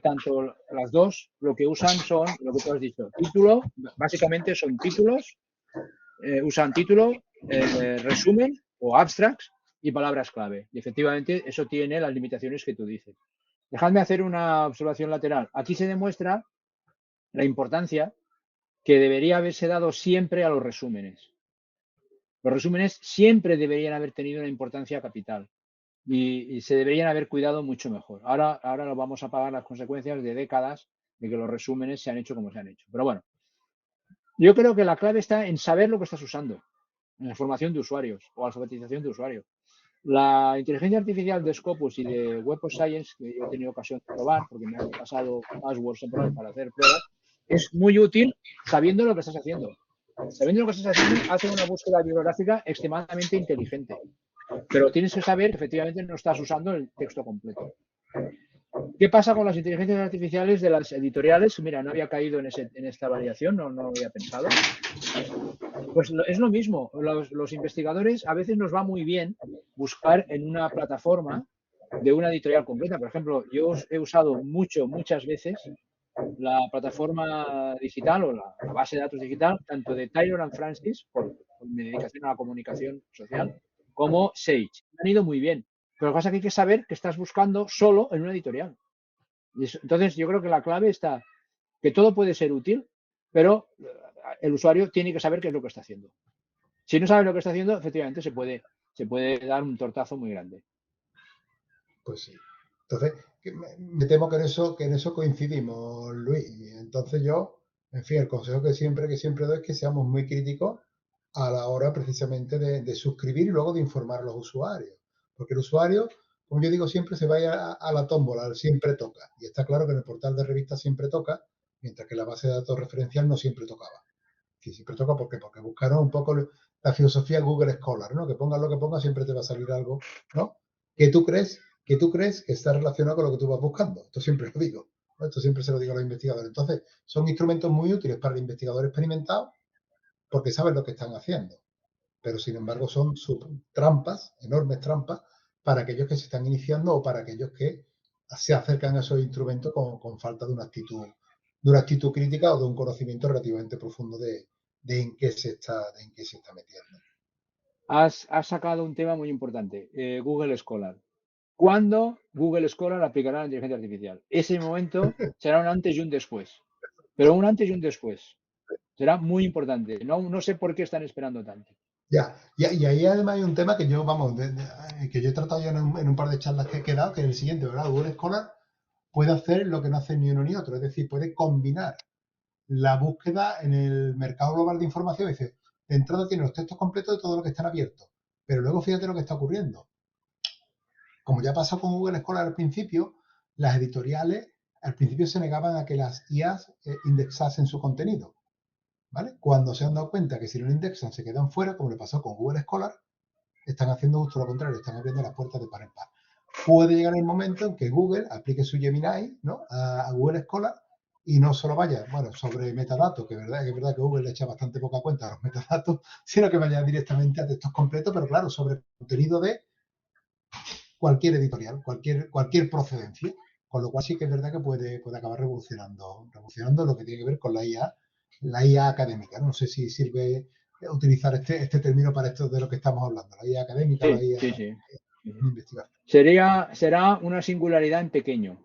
tanto las dos, lo que usan son, lo que tú has dicho, título, básicamente son títulos, usan título, resumen o abstracts y palabras clave. Y efectivamente eso tiene las limitaciones que tú dices. Dejadme hacer una observación lateral. Aquí se demuestra la importancia que debería haberse dado siempre a los resúmenes. Los resúmenes siempre deberían haber tenido una importancia capital y se deberían haber cuidado mucho mejor. Ahora nos vamos a pagar las consecuencias de décadas de que los resúmenes se han hecho como se han hecho. Pero bueno, yo creo que la clave está en saber lo que estás usando, en la formación de usuarios o alfabetización de usuarios. La inteligencia artificial de Scopus y de Web of Science, que yo he tenido ocasión de probar, porque me han pasado passwords para hacer pruebas, es muy útil sabiendo lo que estás haciendo. Sabiendo lo que estás haciendo, hace una búsqueda bibliográfica extremadamente inteligente. Pero tienes que saber que efectivamente no estás usando el texto completo. ¿Qué pasa con las inteligencias artificiales de las editoriales? Mira, no había caído en esta variación, no lo había pensado. Pues es lo mismo. Los investigadores a veces nos va muy bien buscar en una plataforma de una editorial completa. Por ejemplo, yo he usado muchas veces la plataforma digital o la base de datos digital, tanto de Taylor and Francis, por mi dedicación a la comunicación social, como Sage. Me han ido muy bien. Pero lo que pasa es que hay que saber que estás buscando solo en una editorial. Entonces, yo creo que la clave está que todo puede ser útil, pero el usuario tiene que saber qué es lo que está haciendo. Si no sabe lo que está haciendo, efectivamente se puede dar un tortazo muy grande.
Pues sí. Entonces, me temo que en eso coincidimos, Luis. Y entonces yo, en fin, el consejo que siempre doy es que seamos muy críticos a la hora precisamente de suscribir y luego de informar a los usuarios. Porque el usuario, como yo digo, siempre se vaya a la tómbola, al siempre toca. Y está claro que en el portal de revistas siempre toca, mientras que la base de datos referencial no siempre tocaba. Que siempre toca porque buscaron un poco la filosofía Google Scholar, ¿no? Que pongas lo que pongas, siempre te va a salir algo, ¿no? Que tú crees que está relacionado con lo que tú vas buscando. Esto siempre lo digo, ¿no? Esto siempre se lo digo a los investigadores. Entonces, son instrumentos muy útiles para el investigador experimentado porque saben lo que están haciendo. Pero, sin embargo, son trampas, enormes trampas, para aquellos que se están iniciando o para aquellos que se acercan a esos instrumentos con falta de una actitud crítica o de un conocimiento relativamente profundo de en qué se está metiendo.
Has sacado un tema muy importante, Google Scholar. ¿Cuándo Google Scholar aplicará la inteligencia artificial? Ese momento será un antes y un después, pero un antes y un después. Será muy importante. No sé por qué están esperando tanto.
Ya, y ahí además hay un tema que yo, vamos, que yo he tratado ya en un par de charlas que he quedado, que es el siguiente, ¿verdad? Google Scholar puede hacer lo que no hace ni uno ni otro, es decir, puede combinar la búsqueda en el mercado global de información. Dice, de entrada tiene los textos completos de todo lo que están abiertos, pero luego fíjate lo que está ocurriendo. Como ya pasó con Google Scholar al principio, las editoriales al principio se negaban a que las IAs indexasen su contenido. ¿Vale? Cuando se han dado cuenta que si no lo indexan se quedan fuera, como le pasó con Google Scholar, están haciendo justo lo contrario, están abriendo las puertas de par en par. Puede llegar el momento en que Google aplique su Gemini, ¿no? a Google Scholar y no solo vaya, bueno, sobre metadatos, que es verdad que Google le echa bastante poca cuenta a los metadatos, sino que vaya directamente a textos completos, pero claro, sobre contenido de cualquier editorial, cualquier procedencia. Con lo cual sí que es verdad que puede acabar revolucionando lo que tiene que ver con la IA académica. No sé si sirve utilizar este término para esto de lo que estamos hablando, la IA académica, la
Sí,
IA
sí, sí.
investigación.
Será una singularidad en pequeño.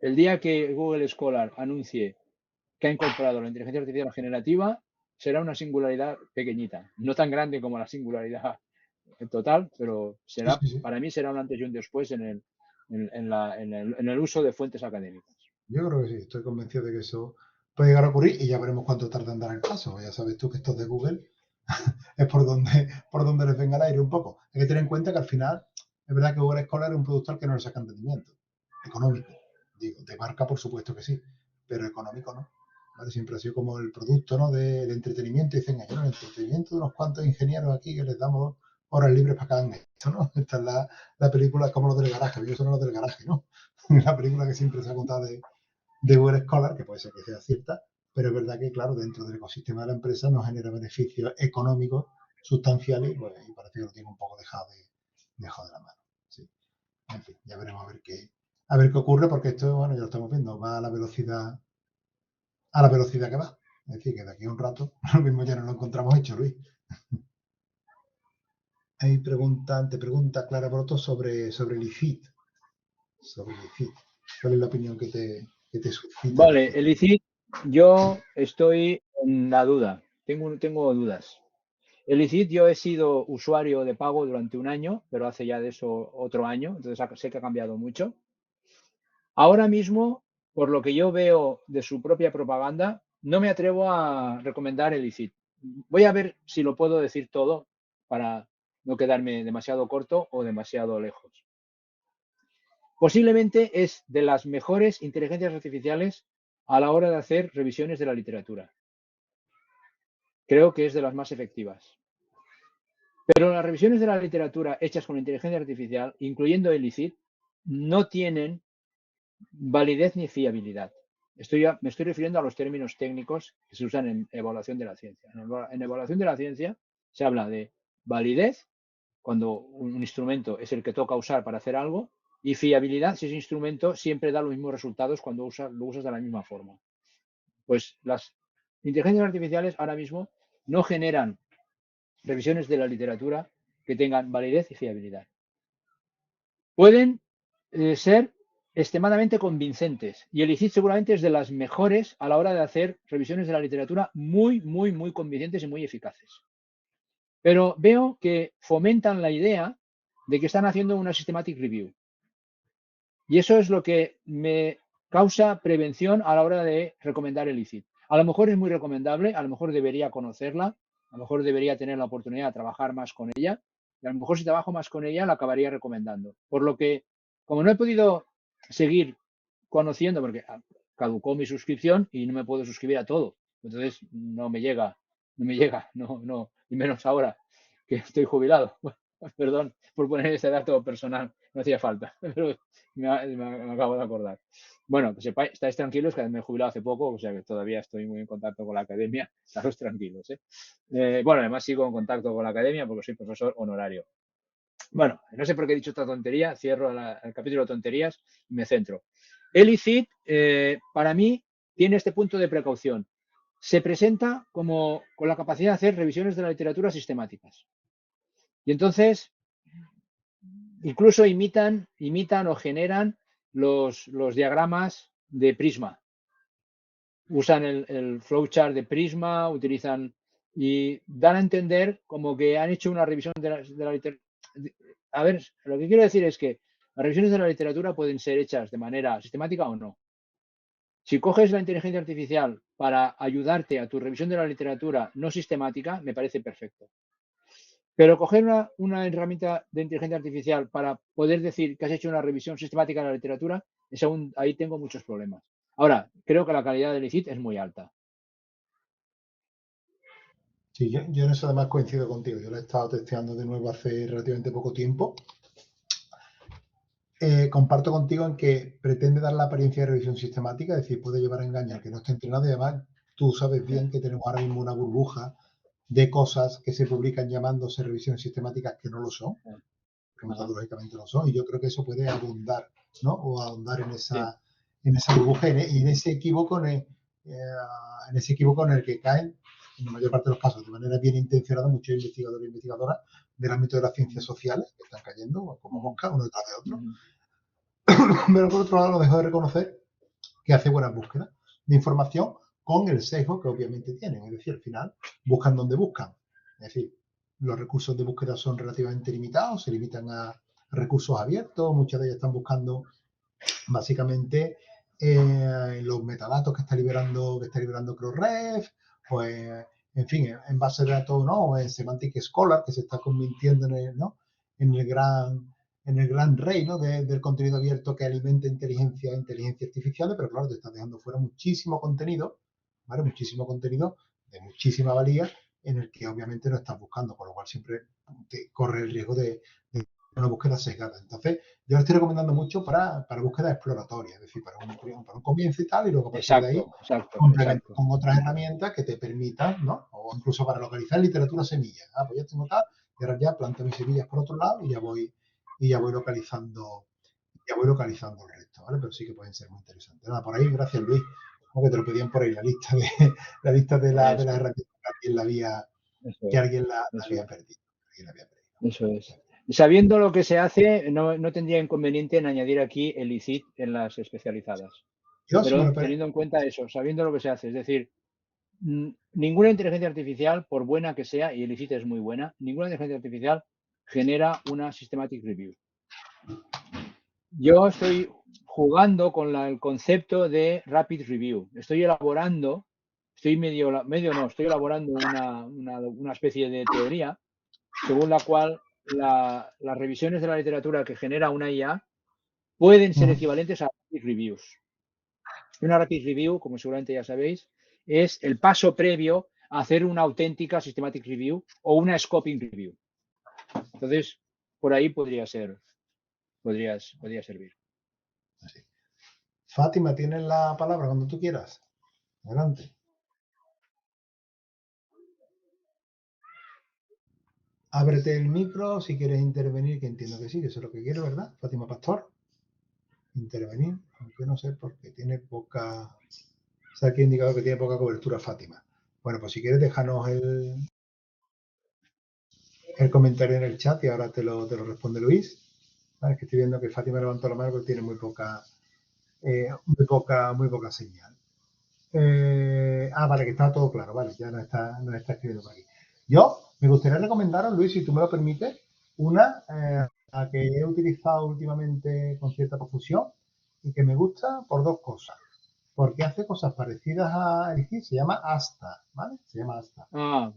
El día que Google Scholar anuncie que ha incorporado la inteligencia artificial generativa, será una singularidad pequeñita. No tan grande como la singularidad total, pero
Sí, sí, sí.
para mí será un antes y un después en el uso de fuentes académicas.
Yo creo que sí, estoy convencido de que eso puede llegar a ocurrir y ya veremos cuánto tarda en dar el paso. Ya sabes tú que estos de Google es por donde les venga el aire un poco. Hay que tener en cuenta que al final es verdad que Google Scholar es un producto al que no le sacan rendimiento económico. Digo, de marca por supuesto que sí, pero económico no. ¿Vale? Siempre ha sido como el producto, ¿no? de entretenimiento. Dicen, el entretenimiento de unos cuantos ingenieros aquí que les damos horas libres para que hagan esto, ¿no? Esta es la película, como los del garaje, ellos son los del garaje, ¿no? La película que siempre se ha contado de Google Scholar, que puede ser que sea cierta, pero es verdad que, claro, dentro del ecosistema de la empresa no genera beneficios económicos sustanciales y parece que lo tiene un poco dejado de la mano. Sí. En fin, ya veremos a ver qué ocurre, porque esto, bueno, ya lo estamos viendo, va a la velocidad que va. Es decir, que de aquí a un rato, lo mismo ya no lo encontramos hecho, Luis. Te pregunta Clara Broto sobre el IFIT. Sobre el IFIT. ¿Cuál es la opinión que te suscita al
Vale,
respecto?
el ICIT, yo estoy en la duda, tengo dudas. El ICIT yo he sido usuario de pago durante un año, pero hace ya de eso otro año, entonces sé que ha cambiado mucho. Ahora mismo, por lo que yo veo de su propia propaganda, no me atrevo a recomendar el ICIT. Voy a ver si lo puedo decir todo para no quedarme demasiado corto o demasiado lejos. Posiblemente es de las mejores inteligencias artificiales a la hora de hacer revisiones de la literatura. Creo que es de las más efectivas. Pero las revisiones de la literatura hechas con inteligencia artificial, incluyendo el ICIT, no tienen validez ni fiabilidad. Me estoy refiriendo a los términos técnicos que se usan en evaluación de la ciencia. En evaluación de la ciencia se habla de validez, cuando un instrumento es el que toca usar para hacer algo, y fiabilidad si ese instrumento siempre da los mismos resultados cuando lo usas de la misma forma. Pues las inteligencias artificiales ahora mismo no generan revisiones de la literatura que tengan validez y fiabilidad. Pueden ser extremadamente convincentes y el ICIT seguramente es de las mejores a la hora de hacer revisiones de la literatura muy, muy, muy convincentes y muy eficaces. Pero veo que fomentan la idea de que están haciendo una systematic review. Y eso es lo que me causa prevención a la hora de recomendar el ICIT. A lo mejor es muy recomendable, a lo mejor debería conocerla, a lo mejor debería tener la oportunidad de trabajar más con ella, y a lo mejor si trabajo más con ella la acabaría recomendando. Por lo que, como no he podido seguir conociendo, porque caducó mi suscripción y no me puedo suscribir a todo, entonces no me llega, no, y menos ahora que estoy jubilado. Perdón por poner ese dato personal, no hacía falta, pero me acabo de acordar. Bueno, que sepáis, estáis tranquilos, que me he jubilado hace poco, o sea que todavía estoy muy en contacto con la academia, estaros tranquilos. Bueno, además sigo en contacto con la academia porque soy profesor honorario. Bueno, no sé por qué he dicho esta tontería, cierro el capítulo de tonterías y me centro. El ICIT, para mí, tiene este punto de precaución. Se presenta como con la capacidad de hacer revisiones de la literatura sistemáticas. Y entonces, incluso imitan o generan los diagramas de Prisma. Usan el flowchart de Prisma, utilizan y dan a entender como que han hecho una revisión de la literatura. A ver, lo que quiero decir es que las revisiones de la literatura pueden ser hechas de manera sistemática o no. Si coges la inteligencia artificial para ayudarte a tu revisión de la literatura no sistemática, me parece perfecto. Pero coger una herramienta de inteligencia artificial para poder decir que has hecho una revisión sistemática de la literatura, ahí tengo muchos problemas. Ahora, creo que la calidad del ICIT es muy alta.
Sí, yo en eso además coincido contigo. Yo lo he estado testeando de nuevo hace relativamente poco tiempo. Comparto contigo en que pretende dar la apariencia de revisión sistemática, es decir, puede llevar a engaño al que no esté entrenado y además tú sabes bien que tenemos ahora mismo una burbuja de cosas que se publican llamándose revisiones sistemáticas que no lo son, que metodológicamente no son, y yo creo que eso puede abundar, ¿no? O ahondar en esa burbuja y en ese equívoco en el que caen, en la mayor parte de los casos, de manera bien intencionada, muchos investigadores e investigadoras del ámbito de las ciencias sociales que están cayendo como moscas uno detrás de otro. Pero por otro lado, no dejo de reconocer que hace buenas búsquedas de información con el sesgo que obviamente tienen. Es decir, al final buscan donde buscan. Es decir, los recursos de búsqueda son relativamente limitados, se limitan a recursos abiertos, muchas de ellas están buscando básicamente los metadatos que está liberando Crossref, pues en fin, en base de datos, ¿no? En Semantic Scholar, que se está convirtiendo en el gran rey, ¿no? Del contenido abierto que alimenta inteligencia artificiales, pero claro, te estás dejando fuera muchísimo contenido, ¿vale? Muchísimo contenido de muchísima valía en el que obviamente no estás buscando, con lo cual siempre te corre el riesgo de una búsqueda sesgada. Entonces, yo lo estoy recomendando mucho para búsqueda exploratoria, es decir, para un comienzo y tal, y luego a partir de ahí complementar con otras herramientas que te permitan, ¿no? O incluso para localizar literatura semilla. Pues ya tengo tal, y ahora ya planto mis semillas por otro lado y ya voy localizando el resto, ¿vale? Pero sí que pueden ser muy interesantes. Nada, por ahí, gracias Luis. Como que te lo pedían por ahí la lista de las herramientas que alguien la había perdido.
Eso es. Sabiendo lo que se hace, no tendría inconveniente en añadir aquí el ICIT en las especializadas. Pero teniendo en cuenta eso, sabiendo lo que se hace, es decir, ninguna inteligencia artificial, por buena que sea, y el ICIT es muy buena, ninguna inteligencia artificial genera una systematic review. Yo estoy jugando con el concepto de rapid review. Estoy elaborando una especie de teoría según la cual las revisiones de la literatura que genera una IA pueden ser equivalentes a rapid reviews. Una rapid review, como seguramente ya sabéis, es el paso previo a hacer una auténtica systematic review o una scoping review. Entonces, por ahí podría servir.
Sí. Fátima, tienes la palabra cuando tú quieras. Adelante. Ábrete el micro si quieres intervenir, que entiendo que sí, que eso es lo que quiere, ¿verdad? Fátima Pastor. Intervenir, aunque no sé porque tiene poca... O sea, aquí ha indicado que tiene poca cobertura Fátima. Bueno, pues si quieres déjanos el comentario en el chat y ahora te lo responde Luis. Vale, es que estoy viendo que Fátima levantó la mano porque tiene muy poca señal. Vale, que está todo claro, vale, ya nos está escribiendo por aquí. Yo me gustaría recomendaros, Luis, si tú me lo permites, una a que he utilizado últimamente con cierta profusión y que me gusta por dos cosas. Porque hace cosas parecidas a Elegir, se llama Asta, ¿vale? Se llama Asta.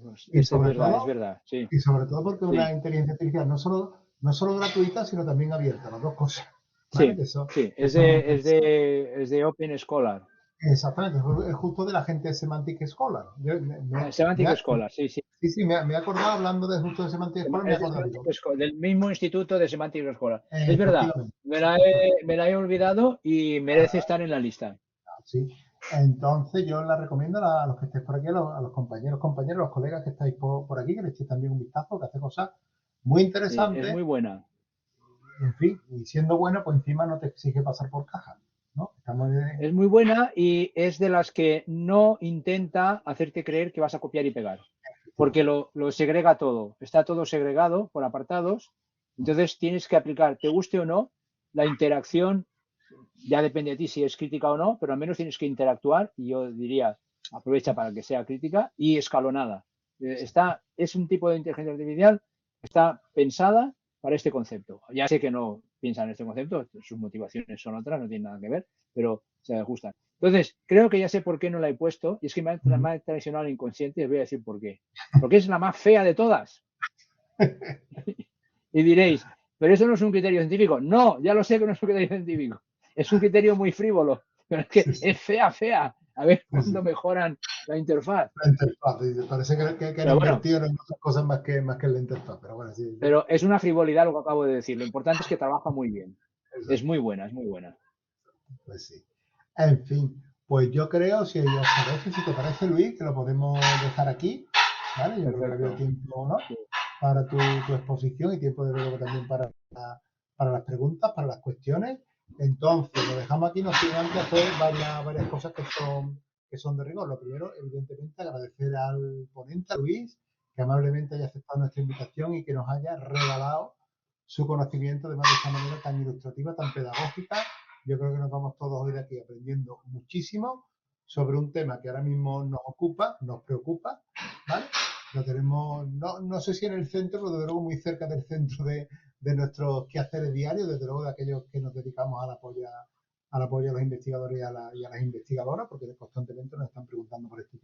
Pues
Y
es
sobre
verdad, sí.
Y sobre todo porque es
Sí.
una inteligencia artificial no solo gratuita, sino también abierta, las dos cosas.
¿Vale?
Sí, eso,
sí. Es de Open Scholar.
Exactamente, es justo de la gente de Semantic Scholar.
Semantic Scholar, sí.
Sí, me he acordado hablando de justo de Semantic Scholar, me he
Es de
acordado.
Semantic Scholar, del mismo instituto de Semantic Scholar. Es verdad,
Efectivamente.
me la he olvidado y merece estar en la lista.
Sí. Entonces yo la recomiendo a los que estéis por aquí, a los compañeros, los colegas que estáis por aquí, que le echéis también un vistazo, que hace cosas muy interesantes.
Es muy buena.
En fin, y siendo buena, pues encima no te exige pasar por caja, ¿no?
Es muy buena y es de las que no intenta hacerte creer que vas a copiar y pegar, porque lo segrega todo, está todo segregado por apartados, entonces tienes que aplicar, te guste o no, la interacción, ya depende de ti si es crítica o no, pero al menos tienes que interactuar y yo diría, aprovecha para que sea crítica y escalonada. Es un tipo de inteligencia artificial que está pensada para este concepto. Ya sé que no piensan en este concepto, sus motivaciones son otras, no tienen nada que ver, pero se ajustan. Entonces, creo que ya sé por qué no la he puesto, y es que me ha traicionado el inconsciente, y os voy a decir por qué. Porque es la más fea de todas. Y diréis, pero eso no es un criterio científico. No, ya lo sé que no es un criterio científico. Es un criterio muy frívolo, pero es que es fea. A ver cuándo mejoran la interfaz.
La interfaz, parece que han invertido en otras cosas más que en la interfaz, pero bueno, sí.
Pero es una frivolidad lo que acabo de decir. Lo importante es que trabaja muy bien.
Exacto.
Es muy buena.
Pues sí. En fin, pues yo creo, si te parece, Luis, que lo podemos dejar aquí, ¿vale? Yo creo que había tiempo, ¿no? Para tu exposición y tiempo de luego también para las preguntas, para las cuestiones. Entonces, lo dejamos aquí, nos tienen que hacer varias cosas que son de rigor. Lo primero, evidentemente, agradecer al ponente, a Luis, que amablemente haya aceptado nuestra invitación y que nos haya regalado su conocimiento de esta manera tan ilustrativa, tan pedagógica. Yo creo que nos vamos todos hoy de aquí aprendiendo muchísimo sobre un tema que ahora mismo nos ocupa, nos preocupa, ¿vale? Lo tenemos, no sé si en el centro, pero desde luego muy cerca del centro de nuestros quehaceres diarios, desde luego de aquellos que nos dedicamos al apoyo a los investigadores y a las investigadoras, porque constantemente nos están preguntando por este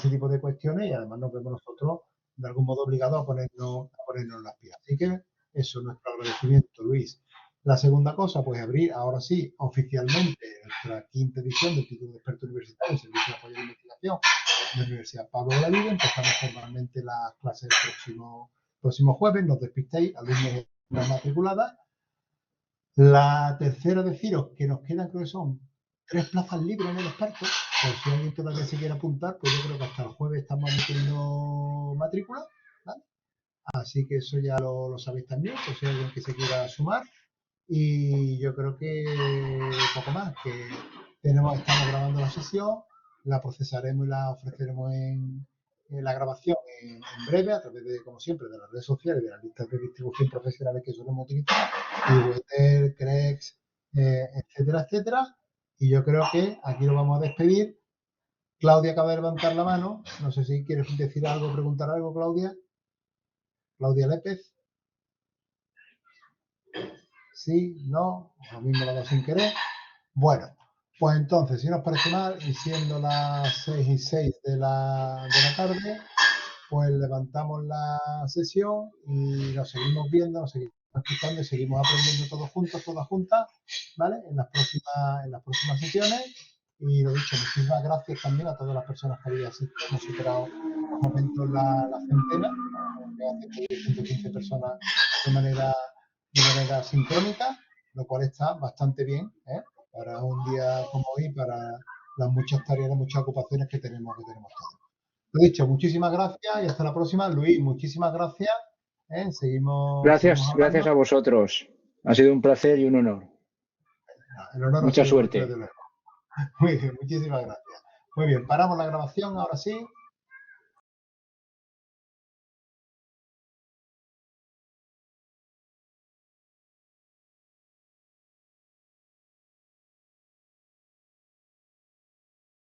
tipo de cuestiones y además nos vemos nosotros de algún modo obligados a ponernos las pilas. Así que eso, nuestro agradecimiento, Luis. La segunda cosa, pues abrir ahora sí oficialmente nuestra quinta edición del título de experto universitario en servicio de apoyo a la investigación de la Universidad Pablo de Olavide. Empezamos formalmente las clases el próximo jueves, no os despistéis, alumnos no matriculadas. La tercera, deciros que nos quedan, creo que son 3 plazas libres en el experto, por si alguien todavía se quiere apuntar, pues yo creo que hasta el jueves estamos metiendo matrícula, ¿vale? Así que eso ya lo sabéis también, por si hay alguien que se quiera sumar. Y yo creo que poco más, que estamos grabando la sesión, la procesaremos y la ofreceremos en la grabación en breve a través de, como siempre, de las redes sociales, de las listas de distribución profesionales que solemos utilizar, Twitter, Crex, etcétera. Y yo creo que aquí lo vamos a despedir. Claudia acaba de levantar la mano. No sé si quieres decir algo, preguntar algo, Claudia. Claudia Lépez. Sí, no, lo mismo lo hago sin querer. Bueno, pues entonces, si no os parece mal, y siendo las 6:06 de la tarde, pues levantamos la sesión y nos seguimos viendo, nos seguimos escuchando y seguimos aprendiendo todos juntos, todas juntas, ¿vale? En las próximas sesiones. Y lo dicho, muchísimas gracias también a todas las personas que habéis asistido. Hemos superado por momentos la centena, que 115 personas de manera sincrónica, lo cual está bastante bien, ¿eh? para un día como hoy, para las muchas tareas, las muchas ocupaciones que tenemos todos. Lo dicho, muchísimas gracias y hasta la próxima. Luis, muchísimas gracias. Seguimos
Gracias
hablando.
a vosotros. Ha sido un placer y un honor.
El honor ha
Mucha
sido nuestro,
suerte.
desde luego. Muy bien, muchísimas gracias. Muy bien, paramos la grabación ahora sí.